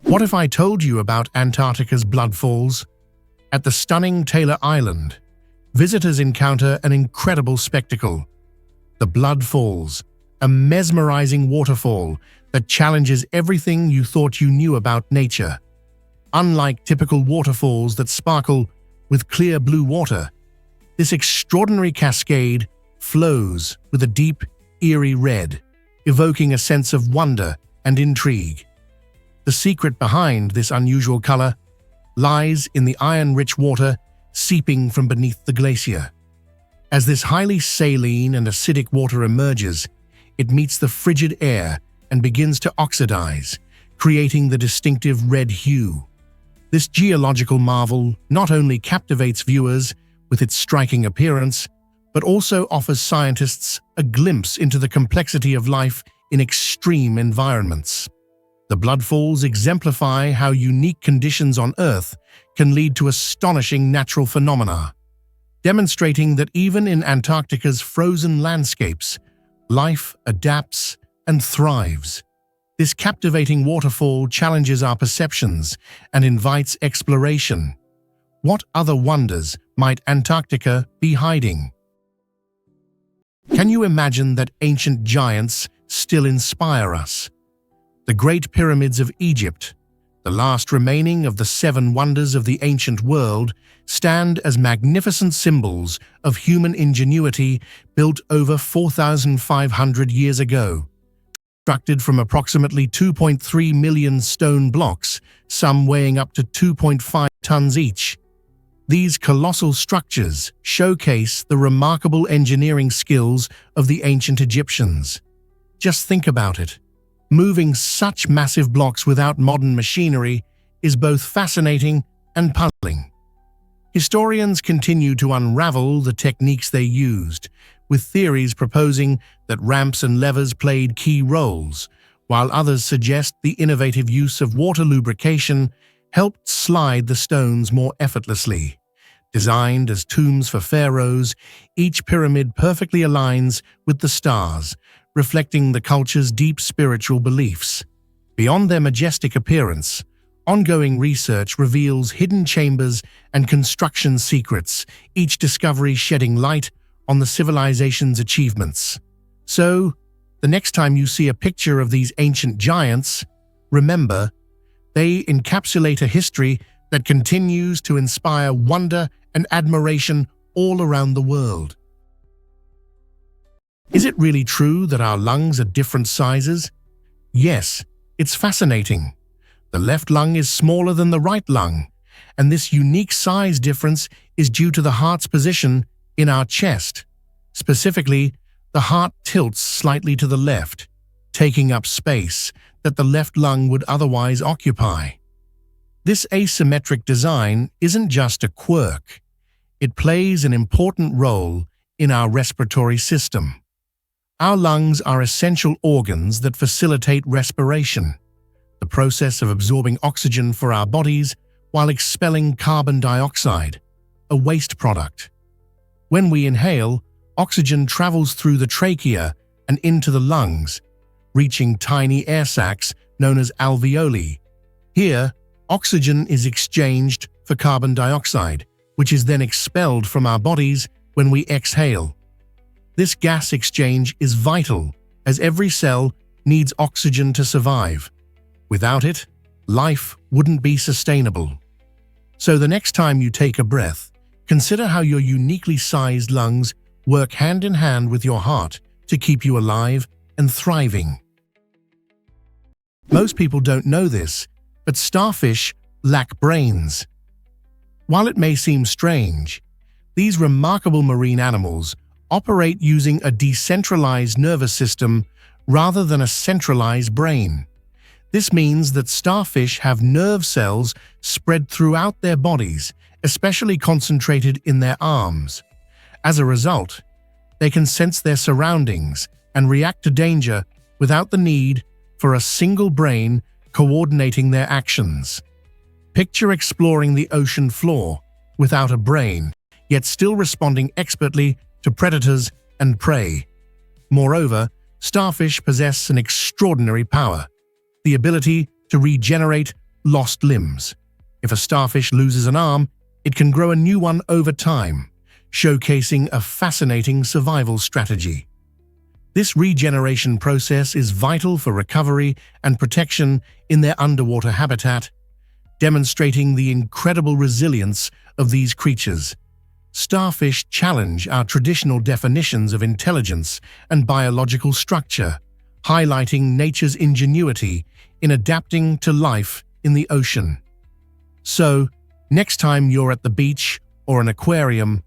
What if I told you about Antarctica's blood falls? At the stunning Taylor Island, visitors encounter an incredible spectacle. The Blood Falls, a mesmerizing waterfall that challenges everything you thought you knew about nature. Unlike typical waterfalls that sparkle with clear blue water, this extraordinary cascade flows with a deep, eerie red, evoking a sense of wonder and intrigue. The secret behind this unusual color lies in the iron-rich water seeping from beneath the glacier. As this highly saline and acidic water emerges, it meets the frigid air and begins to oxidize, creating the distinctive red hue. This geological marvel not only captivates viewers with its striking appearance, but also offers scientists a glimpse into the complexity of life in extreme environments. The blood falls exemplify how unique conditions on Earth can lead to astonishing natural phenomena, demonstrating that even in Antarctica's frozen landscapes, life adapts and thrives. This captivating waterfall challenges our perceptions and invites exploration. What other wonders might Antarctica be hiding? Can you imagine that ancient giants still inspire us? The Great Pyramids of Egypt, the last remaining of the 7 wonders of the ancient world, stand as magnificent symbols of human ingenuity built over 4,500 years ago. Constructed from approximately 2.3 million stone blocks, some weighing up to 2.5 tons each. These colossal structures showcase the remarkable engineering skills of the ancient Egyptians. Just think about it. Moving such massive blocks without modern machinery is both fascinating and puzzling. Historians continue to unravel the techniques they used, with theories proposing that ramps and levers played key roles, while others suggest the innovative use of water lubrication helped slide the stones more effortlessly. Designed as tombs for pharaohs, each pyramid perfectly aligns with the stars, reflecting the culture's deep spiritual beliefs. Beyond their majestic appearance, ongoing research reveals hidden chambers and construction secrets, each discovery shedding light on the civilization's achievements. So, the next time you see a picture of these ancient giants, remember, they encapsulate a history that continues to inspire wonder and admiration all around the world. Is it really true that our lungs are different sizes? Yes, it's fascinating. The left lung is smaller than the right lung, and this unique size difference is due to the heart's position in our chest. Specifically, the heart tilts slightly to the left, taking up space that the left lung would otherwise occupy. This asymmetric design isn't just a quirk. It plays an important role in our respiratory system. Our lungs are essential organs that facilitate respiration, the process of absorbing oxygen for our bodies while expelling carbon dioxide, a waste product. When we inhale, oxygen travels through the trachea and into the lungs, reaching tiny air sacs known as alveoli. Here, oxygen is exchanged for carbon dioxide, which is then expelled from our bodies when we exhale. This gas exchange is vital, as every cell needs oxygen to survive. Without it, life wouldn't be sustainable. So the next time you take a breath, consider how your uniquely sized lungs work hand in hand with your heart to keep you alive and thriving. Most people don't know this, but starfish lack brains. While it may seem strange, these remarkable marine animals operate using a decentralized nervous system rather than a centralized brain. This means that starfish have nerve cells spread throughout their bodies, especially concentrated in their arms. As a result, they can sense their surroundings and react to danger without the need for a single brain coordinating their actions. Picture exploring the ocean floor without a brain, yet still responding expertly to predators and prey. Moreover, starfish possess an extraordinary power, the ability to regenerate lost limbs. If a starfish loses an arm, it can grow a new one over time, showcasing a fascinating survival strategy. This regeneration process is vital for recovery and protection in their underwater habitat, demonstrating the incredible resilience of these creatures. Starfish challenge our traditional definitions of intelligence and biological structure, highlighting nature's ingenuity in adapting to life in the ocean. So, next time you're at the beach or an aquarium,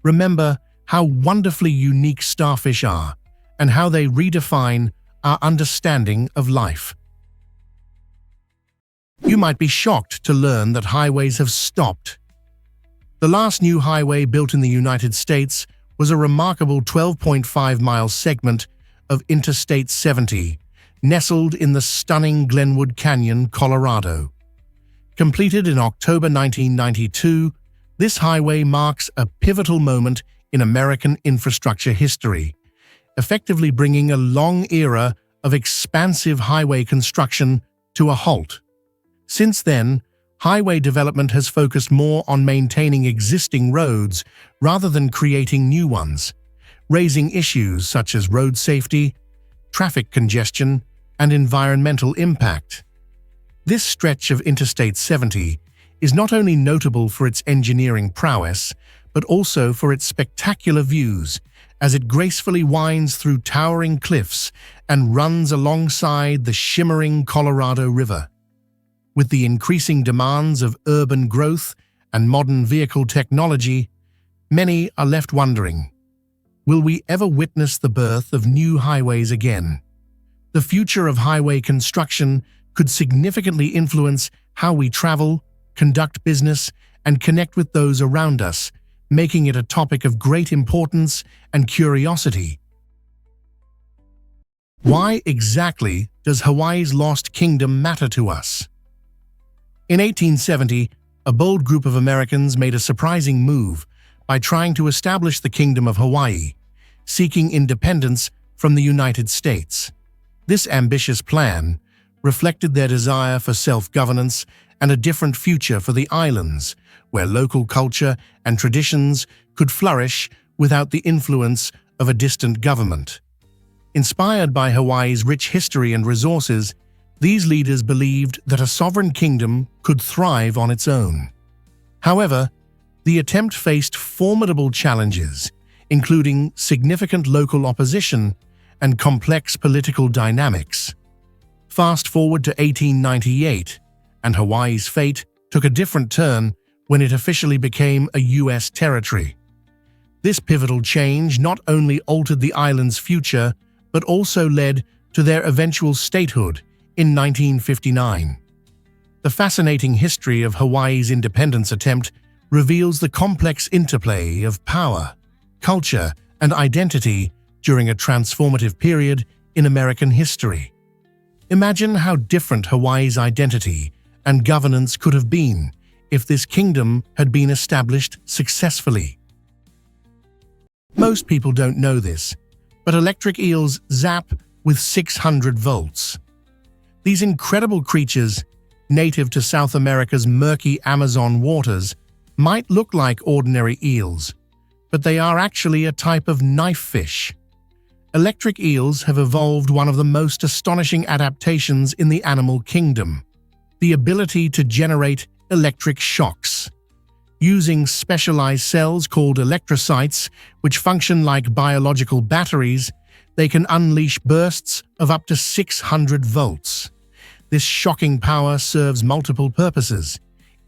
remember how wonderfully unique starfish are and how they redefine our understanding of life. You might be shocked to learn that highways have stopped. The last new highway built in the United States was a remarkable 12.5-mile segment of Interstate 70, nestled in the stunning Glenwood Canyon, Colorado. Completed in October 1992, this highway marks a pivotal moment in American infrastructure history, effectively bringing a long era of expansive highway construction to a halt. Since then, highway development has focused more on maintaining existing roads rather than creating new ones, raising issues such as road safety, traffic congestion, and environmental impact. This stretch of Interstate 70 is not only notable for its engineering prowess, but also for its spectacular views as it gracefully winds through towering cliffs and runs alongside the shimmering Colorado River. With the increasing demands of urban growth and modern vehicle technology, many are left wondering, will we ever witness the birth of new highways again? The future of highway construction could significantly influence how we travel, conduct business, and connect with those around us, making it a topic of great importance and curiosity. Why exactly does Hawaii's lost kingdom matter to us? In 1870, a bold group of Americans made a surprising move by trying to establish the Kingdom of Hawaii, seeking independence from the United States. This ambitious plan reflected their desire for self-governance and a different future for the islands, where local culture and traditions could flourish without the influence of a distant government. Inspired by Hawaii's rich history and resources, these leaders believed that a sovereign kingdom could thrive on its own. However, the attempt faced formidable challenges, including significant local opposition and complex political dynamics. Fast forward to 1898, and Hawaii's fate took a different turn when it officially became a U.S. territory. This pivotal change not only altered the island's future, but also led to their eventual statehood in 1959. The fascinating history of Hawaii's independence attempt reveals the complex interplay of power, culture, and identity during a transformative period in American history. Imagine how different Hawaii's identity and governance could have been if this kingdom had been established successfully. Most people don't know this, but electric eels zap with 600 volts. These incredible creatures, native to South America's murky Amazon waters, might look like ordinary eels, but they are actually a type of knife fish. Electric eels have evolved one of the most astonishing adaptations in the animal kingdom: the ability to generate electric shocks. Using specialized cells called electrocytes, which function like biological batteries, they can unleash bursts of up to 600 volts. This shocking power serves multiple purposes.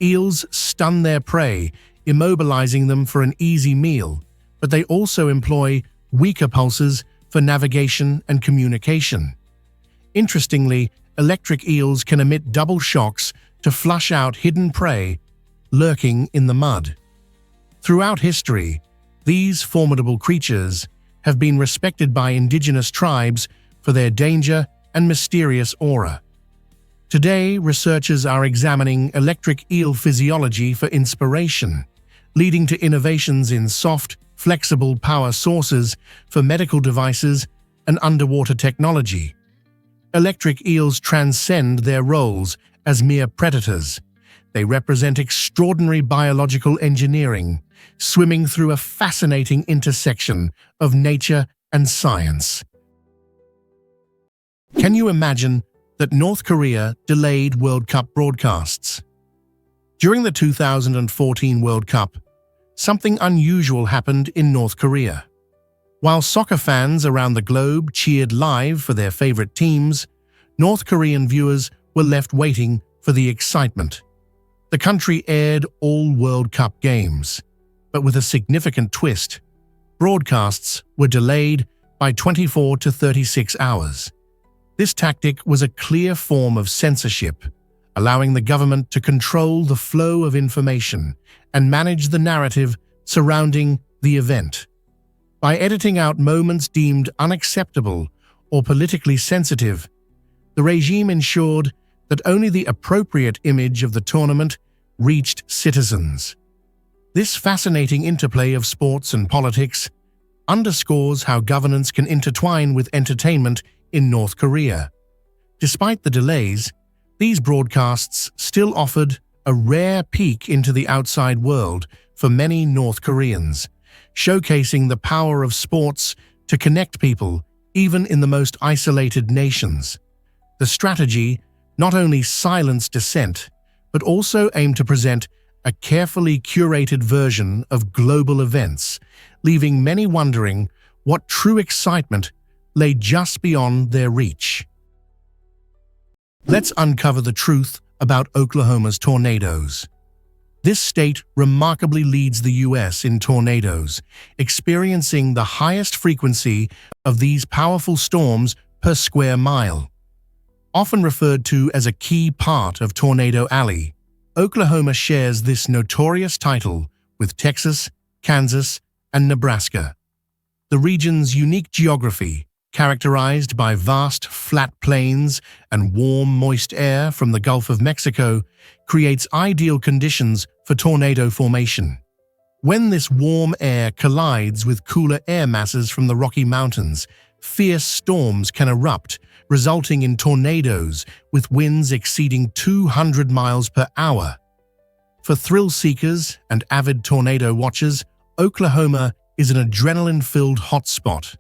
Eels stun their prey, immobilizing them for an easy meal, but they also employ weaker pulses for navigation and communication. Interestingly, electric eels can emit double shocks to flush out hidden prey lurking in the mud. Throughout history, these formidable creatures have been respected by indigenous tribes for their danger and mysterious aura. Today, researchers are examining electric eel physiology for inspiration, leading to innovations in soft, flexible power sources for medical devices and underwater technology. Electric eels transcend their roles as mere predators. They represent extraordinary biological engineering, swimming through a fascinating intersection of nature and science. Can you imagine that North Korea delayed World Cup broadcasts? During the 2014 World Cup, something unusual happened in North Korea. While soccer fans around the globe cheered live for their favorite teams, North Korean viewers were left waiting for the excitement. The country aired all World Cup games, but with a significant twist. Broadcasts were delayed by 24 to 36 hours. This tactic was a clear form of censorship, allowing the government to control the flow of information and manage the narrative surrounding the event. By editing out moments deemed unacceptable or politically sensitive, the regime ensured that only the appropriate image of the tournament reached citizens. This fascinating interplay of sports and politics underscores how governance can intertwine with entertainment in North Korea. Despite the delays, these broadcasts still offered a rare peek into the outside world for many North Koreans, showcasing the power of sports to connect people even in the most isolated nations. The strategy not only silenced dissent, but also aimed to present a carefully curated version of global events, leaving many wondering what true excitement lay just beyond their reach. Let's uncover the truth about Oklahoma's tornadoes. This state remarkably leads the U.S. in tornadoes, experiencing the highest frequency of these powerful storms per square mile. Often referred to as a key part of Tornado Alley, Oklahoma shares this notorious title with Texas, Kansas, and Nebraska. The region's unique geography, characterized by vast flat plains and warm, moist air from the Gulf of Mexico, creates ideal conditions for tornado formation. When this warm air collides with cooler air masses from the Rocky Mountains, fierce storms can erupt, resulting in tornadoes with winds exceeding 200 miles per hour. For thrill seekers and avid tornado watchers, Oklahoma is an adrenaline-filled hotspot,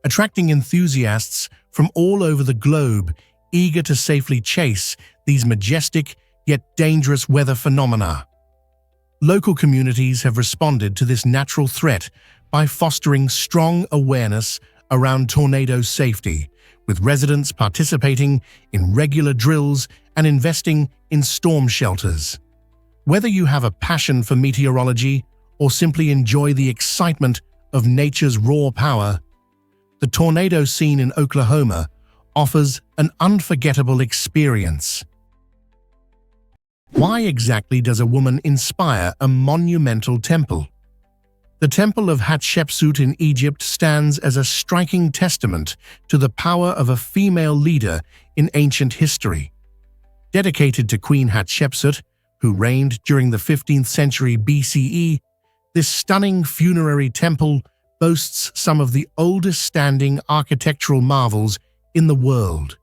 attracting enthusiasts from all over the globe eager to safely chase these majestic yet dangerous weather phenomena. Local communities have responded to this natural threat by fostering strong awareness around tornado safety, with residents participating in regular drills and investing in storm shelters. Whether you have a passion for meteorology or simply enjoy the excitement of nature's raw power, the tornado scene in Oklahoma offers an unforgettable experience. Why exactly does a woman inspire a monumental temple? The Temple of Hatshepsut in Egypt stands as a striking testament to the power of a female leader in ancient history. Dedicated to Queen Hatshepsut, who reigned during the 15th century BCE, this stunning funerary temple boasts some of the oldest standing architectural marvels in the world.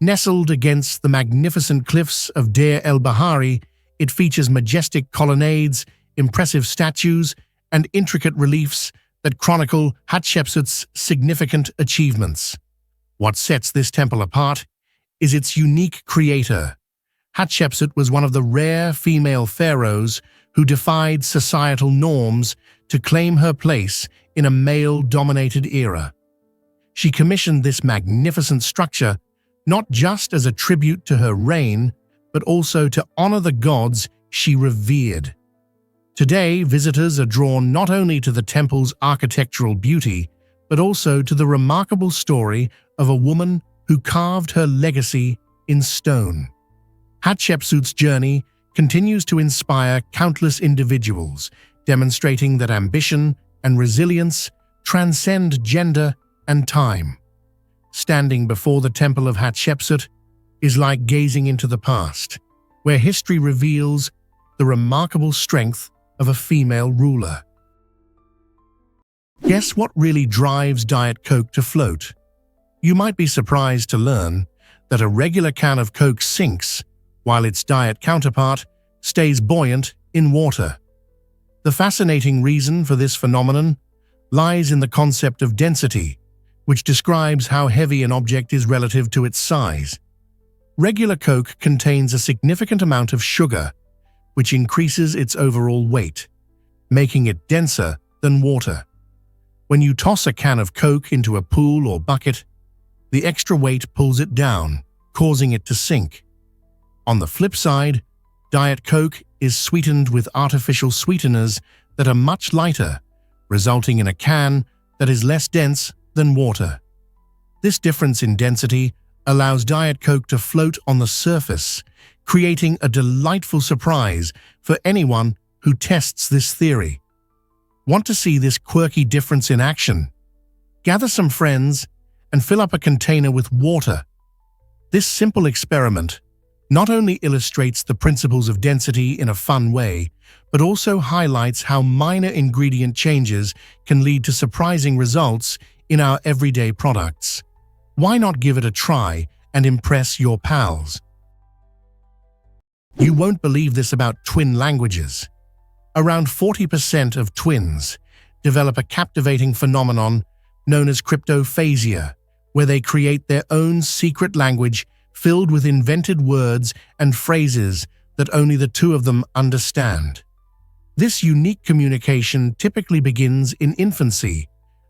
Nestled against the magnificent cliffs of Deir el-Bahari, it features majestic colonnades, impressive statues, and intricate reliefs that chronicle Hatshepsut's significant achievements. What sets this temple apart is its unique creator. Hatshepsut was one of the rare female pharaohs who defied societal norms to claim her place in a male-dominated era. She commissioned this magnificent structure not just as a tribute to her reign, but also to honor the gods she revered. Today, visitors are drawn not only to the temple's architectural beauty, but also to the remarkable story of a woman who carved her legacy in stone. Hatshepsut's journey continues to inspire countless individuals, demonstrating that ambition and resilience transcend gender and time. Standing before the Temple of Hatshepsut is like gazing into the past, where history reveals the remarkable strength of a female ruler. Guess what really drives Diet Coke to float? You might be surprised to learn that a regular can of Coke sinks, while its diet counterpart stays buoyant in water. The fascinating reason for this phenomenon lies in the concept of density, which describes how heavy an object is relative to its size. Regular Coke contains a significant amount of sugar, which increases its overall weight, making it denser than water. When you toss a can of Coke into a pool or bucket, the extra weight pulls it down, causing it to sink. On the flip side, Diet Coke is sweetened with artificial sweeteners that are much lighter, resulting in a can that is less dense than water. This difference in density allows Diet Coke to float on the surface, creating a delightful surprise for anyone who tests this theory. Want to see this quirky difference in action? Gather some friends and fill up a container with water. This simple experiment not only illustrates the principles of density in a fun way, but also highlights how minor ingredient changes can lead to surprising results in our everyday products. Why not give it a try and impress your pals? You won't believe this about twin languages. Around 40% of twins develop a captivating phenomenon known as cryptophasia, where they create their own secret language filled with invented words and phrases that only the two of them understand. This unique communication typically begins in infancy,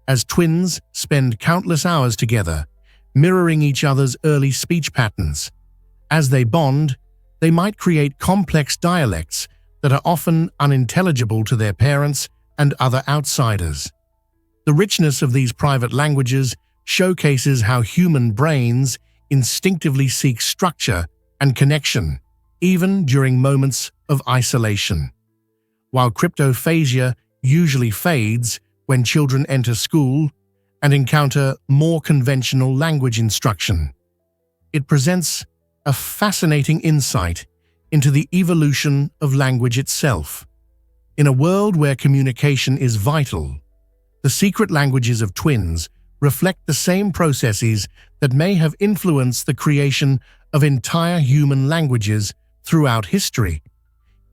as twins spend countless hours together, mirroring each other's early speech patterns. As they bond, they might create complex dialects that are often unintelligible to their parents and other outsiders. The richness of these private languages showcases how human brains instinctively seek structure and connection, even during moments of isolation. While cryptophasia usually fades when children enter school and encounter more conventional language instruction, it presents a fascinating insight into the evolution of language itself. In a world where communication is vital, the secret languages of twins reflect the same processes that may have influenced the creation of entire human languages throughout history.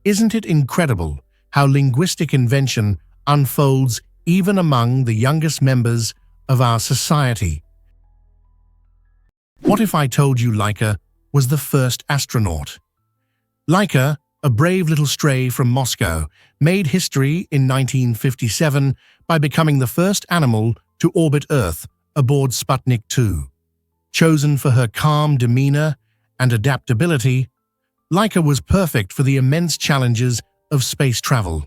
Isn't it incredible how linguistic invention unfolds even among the youngest members of our society? What if I told you Laika was the first astronaut? Laika, a brave little stray from Moscow, made history in 1957 by becoming the first animal to orbit Earth aboard Sputnik 2. Chosen for her calm demeanor and adaptability, Laika was perfect for the immense challenges of space travel.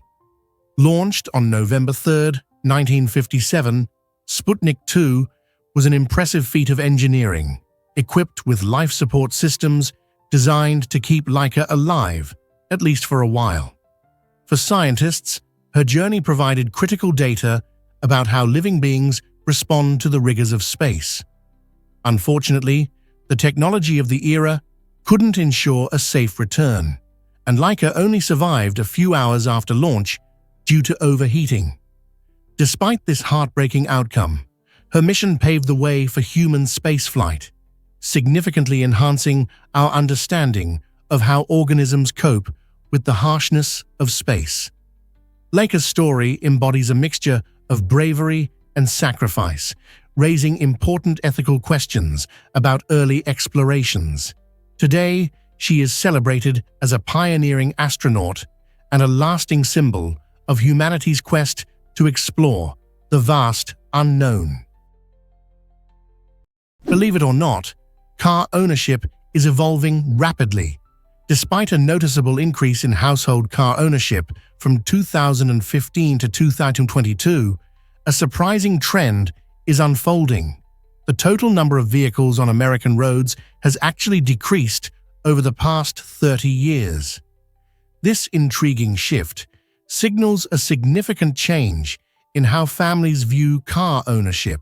Launched on November 3, 1957, Sputnik 2 was an impressive feat of engineering, equipped with life support systems designed to keep Laika alive, at least for a while. For scientists, her journey provided critical data about how living beings respond to the rigors of space. Unfortunately, the technology of the era couldn't ensure a safe return, and Laika only survived a few hours after launch due to overheating. Despite this heartbreaking outcome, her mission paved the way for human spaceflight, significantly enhancing our understanding of how organisms cope with the harshness of space. Laika's story embodies a mixture of bravery and sacrifice, raising important ethical questions about early explorations. Today, she is celebrated as a pioneering astronaut and a lasting symbol of humanity's quest to explore the vast unknown. Believe it or not, car ownership is evolving rapidly. Despite a noticeable increase in household car ownership from 2015 to 2022, a surprising trend is unfolding. The total number of vehicles on American roads has actually decreased over the past 30 years. This intriguing shift signals a significant change in how families view car ownership.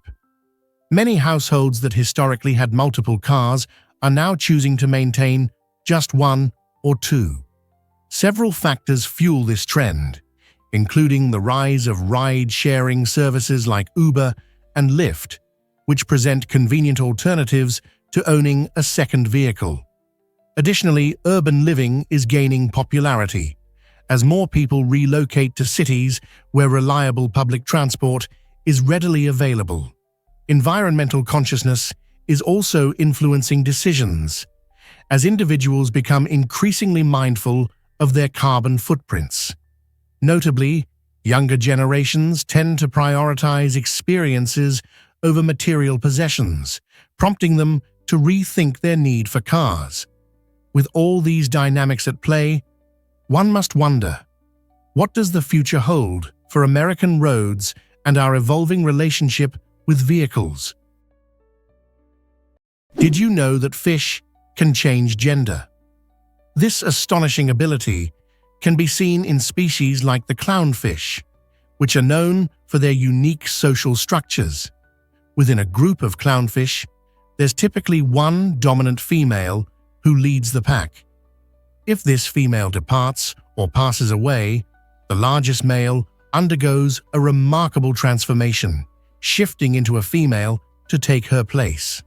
Many households that historically had multiple cars are now choosing to maintain just one or two. Several factors fuel this trend, including the rise of ride-sharing services like Uber and Lyft, which present convenient alternatives to owning a second vehicle. Additionally, urban living is gaining popularity, as more people relocate to cities where reliable public transport is readily available. Environmental consciousness is also influencing decisions, as individuals become increasingly mindful of their carbon footprints. Notably, younger generations tend to prioritize experiences over material possessions, prompting them to rethink their need for cars. With all these dynamics at play, one must wonder, what does the future hold for American roads and our evolving relationship with vehicles? Did you know that fish can change gender? This astonishing ability can be seen in species like the clownfish, which are known for their unique social structures. Within a group of clownfish, there's typically one dominant female who leads the pack. If this female departs or passes away, the largest male undergoes a remarkable transformation, shifting into a female to take her place.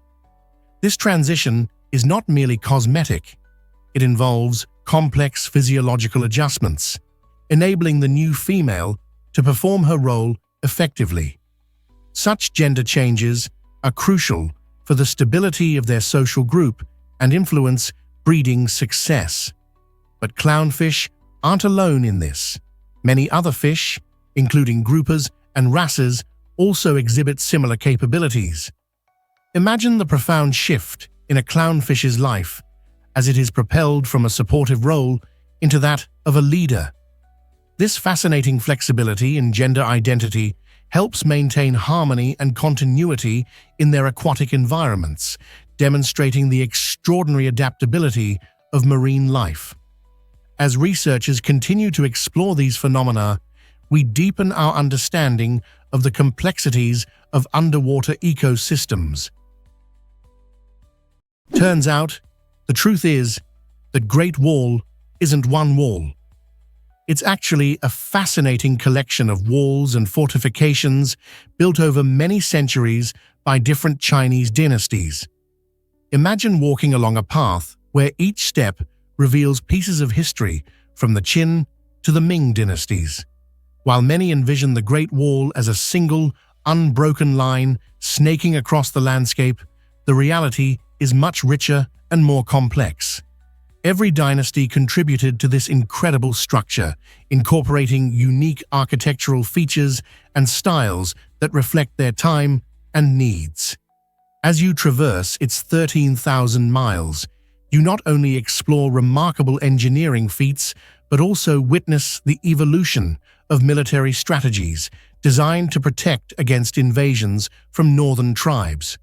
This transition is not merely cosmetic. It involves complex physiological adjustments, enabling the new female to perform her role effectively. Such gender changes are crucial for the stability of their social group and influence breeding success. But clownfish aren't alone in this. Many other fish, including groupers and wrasses, also exhibit similar capabilities. Imagine the profound shift in a clownfish's life as it is propelled from a supportive role into that of a leader. This fascinating flexibility in gender identity helps maintain harmony and continuity in their aquatic environments, demonstrating the extraordinary adaptability of marine life. As researchers continue to explore these phenomena, we deepen our understanding of the complexities of underwater ecosystems. Turns out, the truth is, the Great Wall isn't one wall. It's actually a fascinating collection of walls and fortifications built over many centuries by different Chinese dynasties. Imagine walking along a path where each step reveals pieces of history from the Qin to the Ming dynasties. While many envision the Great Wall as a single, unbroken line snaking across the landscape, the reality is much richer and more complex. Every dynasty contributed to this incredible structure, incorporating unique architectural features and styles that reflect their time and needs. As you traverse its 13,000 miles, you not only explore remarkable engineering feats, but also witness the evolution of military strategies designed to protect against invasions from northern tribes.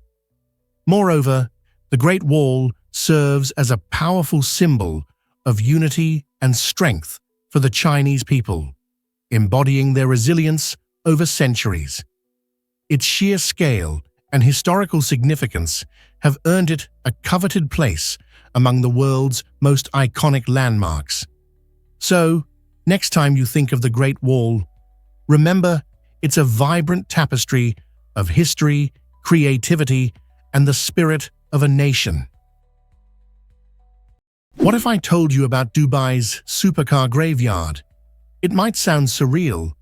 Moreover, the Great Wall serves as a powerful symbol of unity and strength for the Chinese people, embodying their resilience over centuries. Its sheer scale and historical significance have earned it a coveted place among the world's most iconic landmarks. So, next time you think of the Great Wall, remember it's a vibrant tapestry of history, creativity, and the spirit of a nation. What if I told you about Dubai's supercar graveyard? It might sound surreal,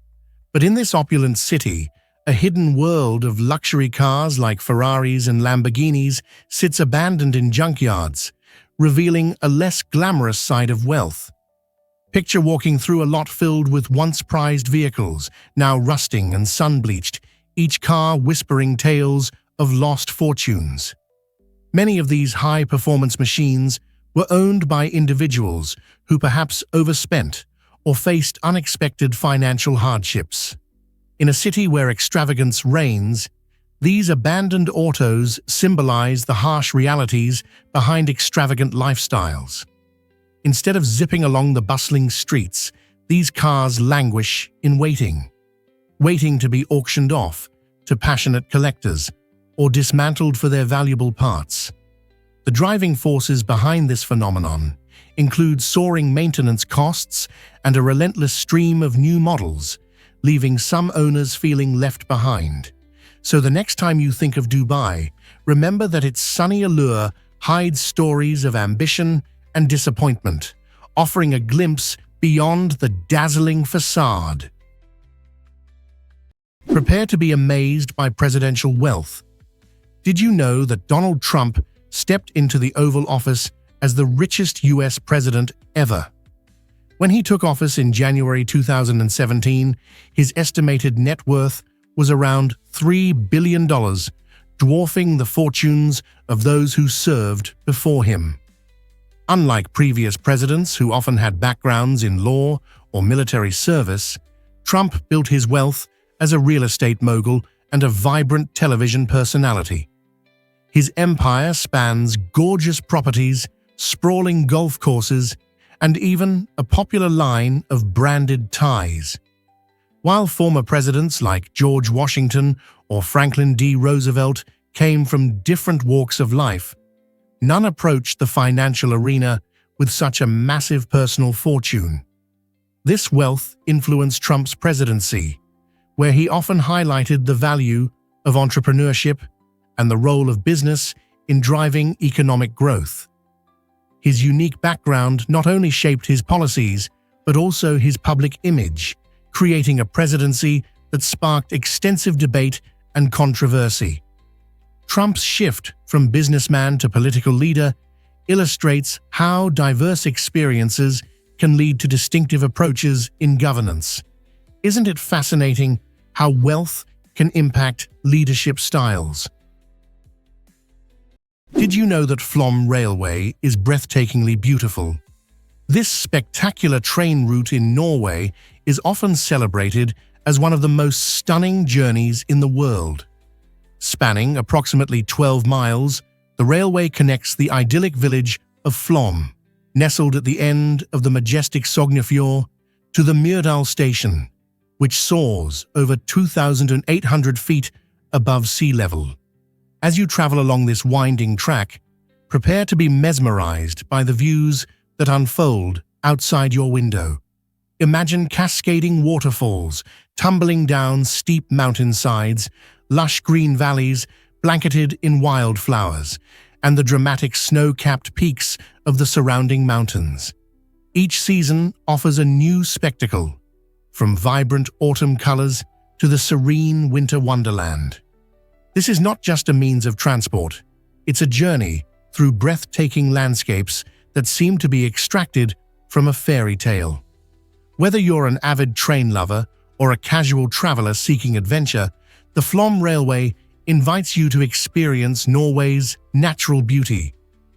but in this opulent city, a hidden world of luxury cars like Ferraris and Lamborghinis sits abandoned in junkyards, revealing a less glamorous side of wealth. Picture walking through a lot filled with once prized vehicles, now rusting and sun-bleached, each car whispering tales of lost fortunes. Many of these high-performance machines were owned by individuals who perhaps overspent or faced unexpected financial hardships. In a city where extravagance reigns, these abandoned autos symbolize the harsh realities behind extravagant lifestyles. Instead of zipping along the bustling streets, these cars languish in waiting to be auctioned off to passionate collectors or dismantled for their valuable parts. The driving forces behind this phenomenon include soaring maintenance costs and a relentless stream of new models, leaving some owners feeling left behind. So the next time you think of Dubai, remember that its sunny allure hides stories of ambition and disappointment, offering a glimpse beyond the dazzling facade. Prepare to be amazed by presidential wealth. Did you know that Donald Trump stepped into the Oval Office as the richest US president ever? When he took office in January 2017, his estimated net worth was around $3 billion, dwarfing the fortunes of those who served before him. Unlike previous presidents who often had backgrounds in law or military service, Trump built his wealth as a real estate mogul and a vibrant television personality. His empire spans gorgeous properties, sprawling golf courses, and even a popular line of branded ties. While former presidents like George Washington or Franklin D. Roosevelt came from different walks of life, none approached the financial arena with such a massive personal fortune. This wealth influenced Trump's presidency, where he often highlighted the value of entrepreneurship and the role of business in driving economic growth. His unique background not only shaped his policies, but also his public image, creating a presidency that sparked extensive debate and controversy. Trump's shift from businessman to political leader illustrates how diverse experiences can lead to distinctive approaches in governance. Isn't it fascinating how wealth can impact leadership styles? Did you know that Flom Railway is breathtakingly beautiful? This spectacular train route in Norway is often celebrated as one of the most stunning journeys in the world. Spanning approximately 12 miles, the railway connects the idyllic village of Flom, nestled at the end of the majestic Sognefjord, to the Myrdal station, which soars over 2,800 feet above sea level. As you travel along this winding track, prepare to be mesmerized by the views that unfold outside your window. Imagine cascading waterfalls, tumbling down steep mountainsides, lush green valleys blanketed in wildflowers, and the dramatic snow-capped peaks of the surrounding mountains. Each season offers a new spectacle, from vibrant autumn colors to the serene winter wonderland. This is not just a means of transport, it's a journey through breathtaking landscapes that seem to be extracted from a fairy tale. Whether you're an avid train lover or a casual traveler seeking adventure, the Flom Railway invites you to experience Norway's natural beauty.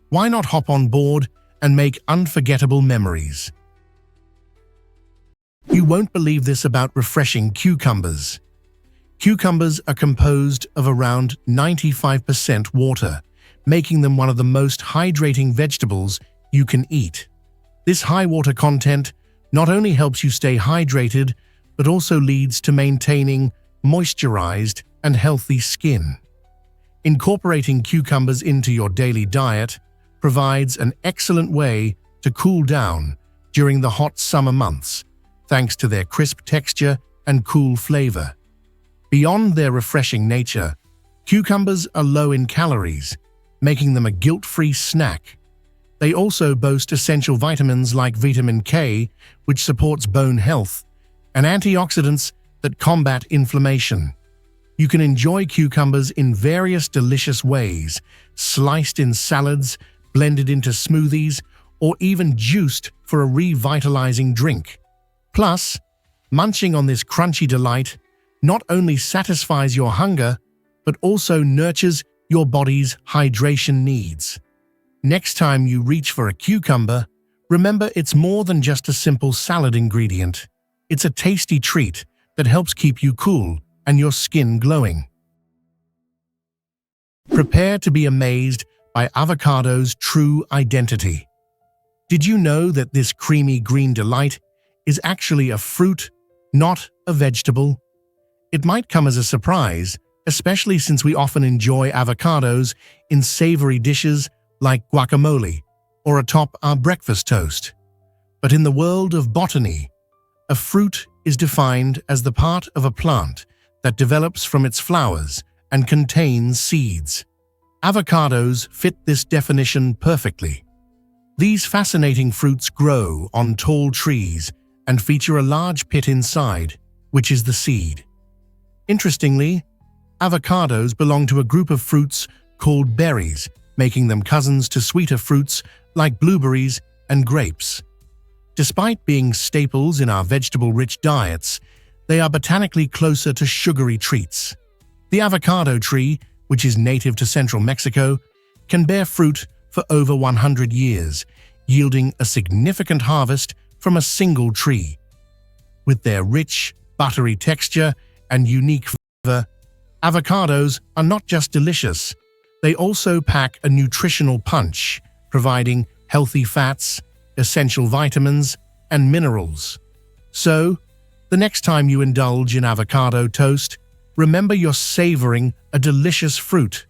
Why not hop on board and make unforgettable memories? You won't believe this about refreshing cucumbers. Cucumbers are composed of around 95% water, making them one of the most hydrating vegetables you can eat. This high water content not only helps you stay hydrated, but also leads to maintaining moisturized and healthy skin. Incorporating cucumbers into your daily diet provides an excellent way to cool down during the hot summer months, thanks to their crisp texture and cool flavor. Beyond their refreshing nature, cucumbers are low in calories, making them a guilt-free snack. They also boast essential vitamins like vitamin K, which supports bone health, and antioxidants that combat inflammation. You can enjoy cucumbers in various delicious ways, sliced in salads, blended into smoothies, or even juiced for a revitalizing drink. Plus, munching on this crunchy delight not only satisfies your hunger, but also nurtures your body's hydration needs. Next time you reach for a cucumber, remember it's more than just a simple salad ingredient. It's a tasty treat that helps keep you cool and your skin glowing. Prepare to be amazed by avocado's true identity. Did you know that this creamy green delight is actually a fruit, not a vegetable? It might come as a surprise, especially since we often enjoy avocados in savory dishes like guacamole or atop our breakfast toast. But in the world of botany, a fruit is defined as the part of a plant that develops from its flowers and contains seeds. Avocados fit this definition perfectly. These fascinating fruits grow on tall trees and feature a large pit inside, which is the seed. Interestingly, avocados belong to a group of fruits called berries, making them cousins to sweeter fruits like blueberries and grapes. Despite being staples in our vegetable-rich diets, they are botanically closer to sugary treats. The avocado tree, which is native to central Mexico, can bear fruit for over 100 years, yielding a significant harvest from a single tree. With their rich, buttery texture and unique flavor, avocados are not just delicious, they also pack a nutritional punch, providing healthy fats, essential vitamins, and minerals. So, the next time you indulge in avocado toast, remember you're savoring a delicious fruit,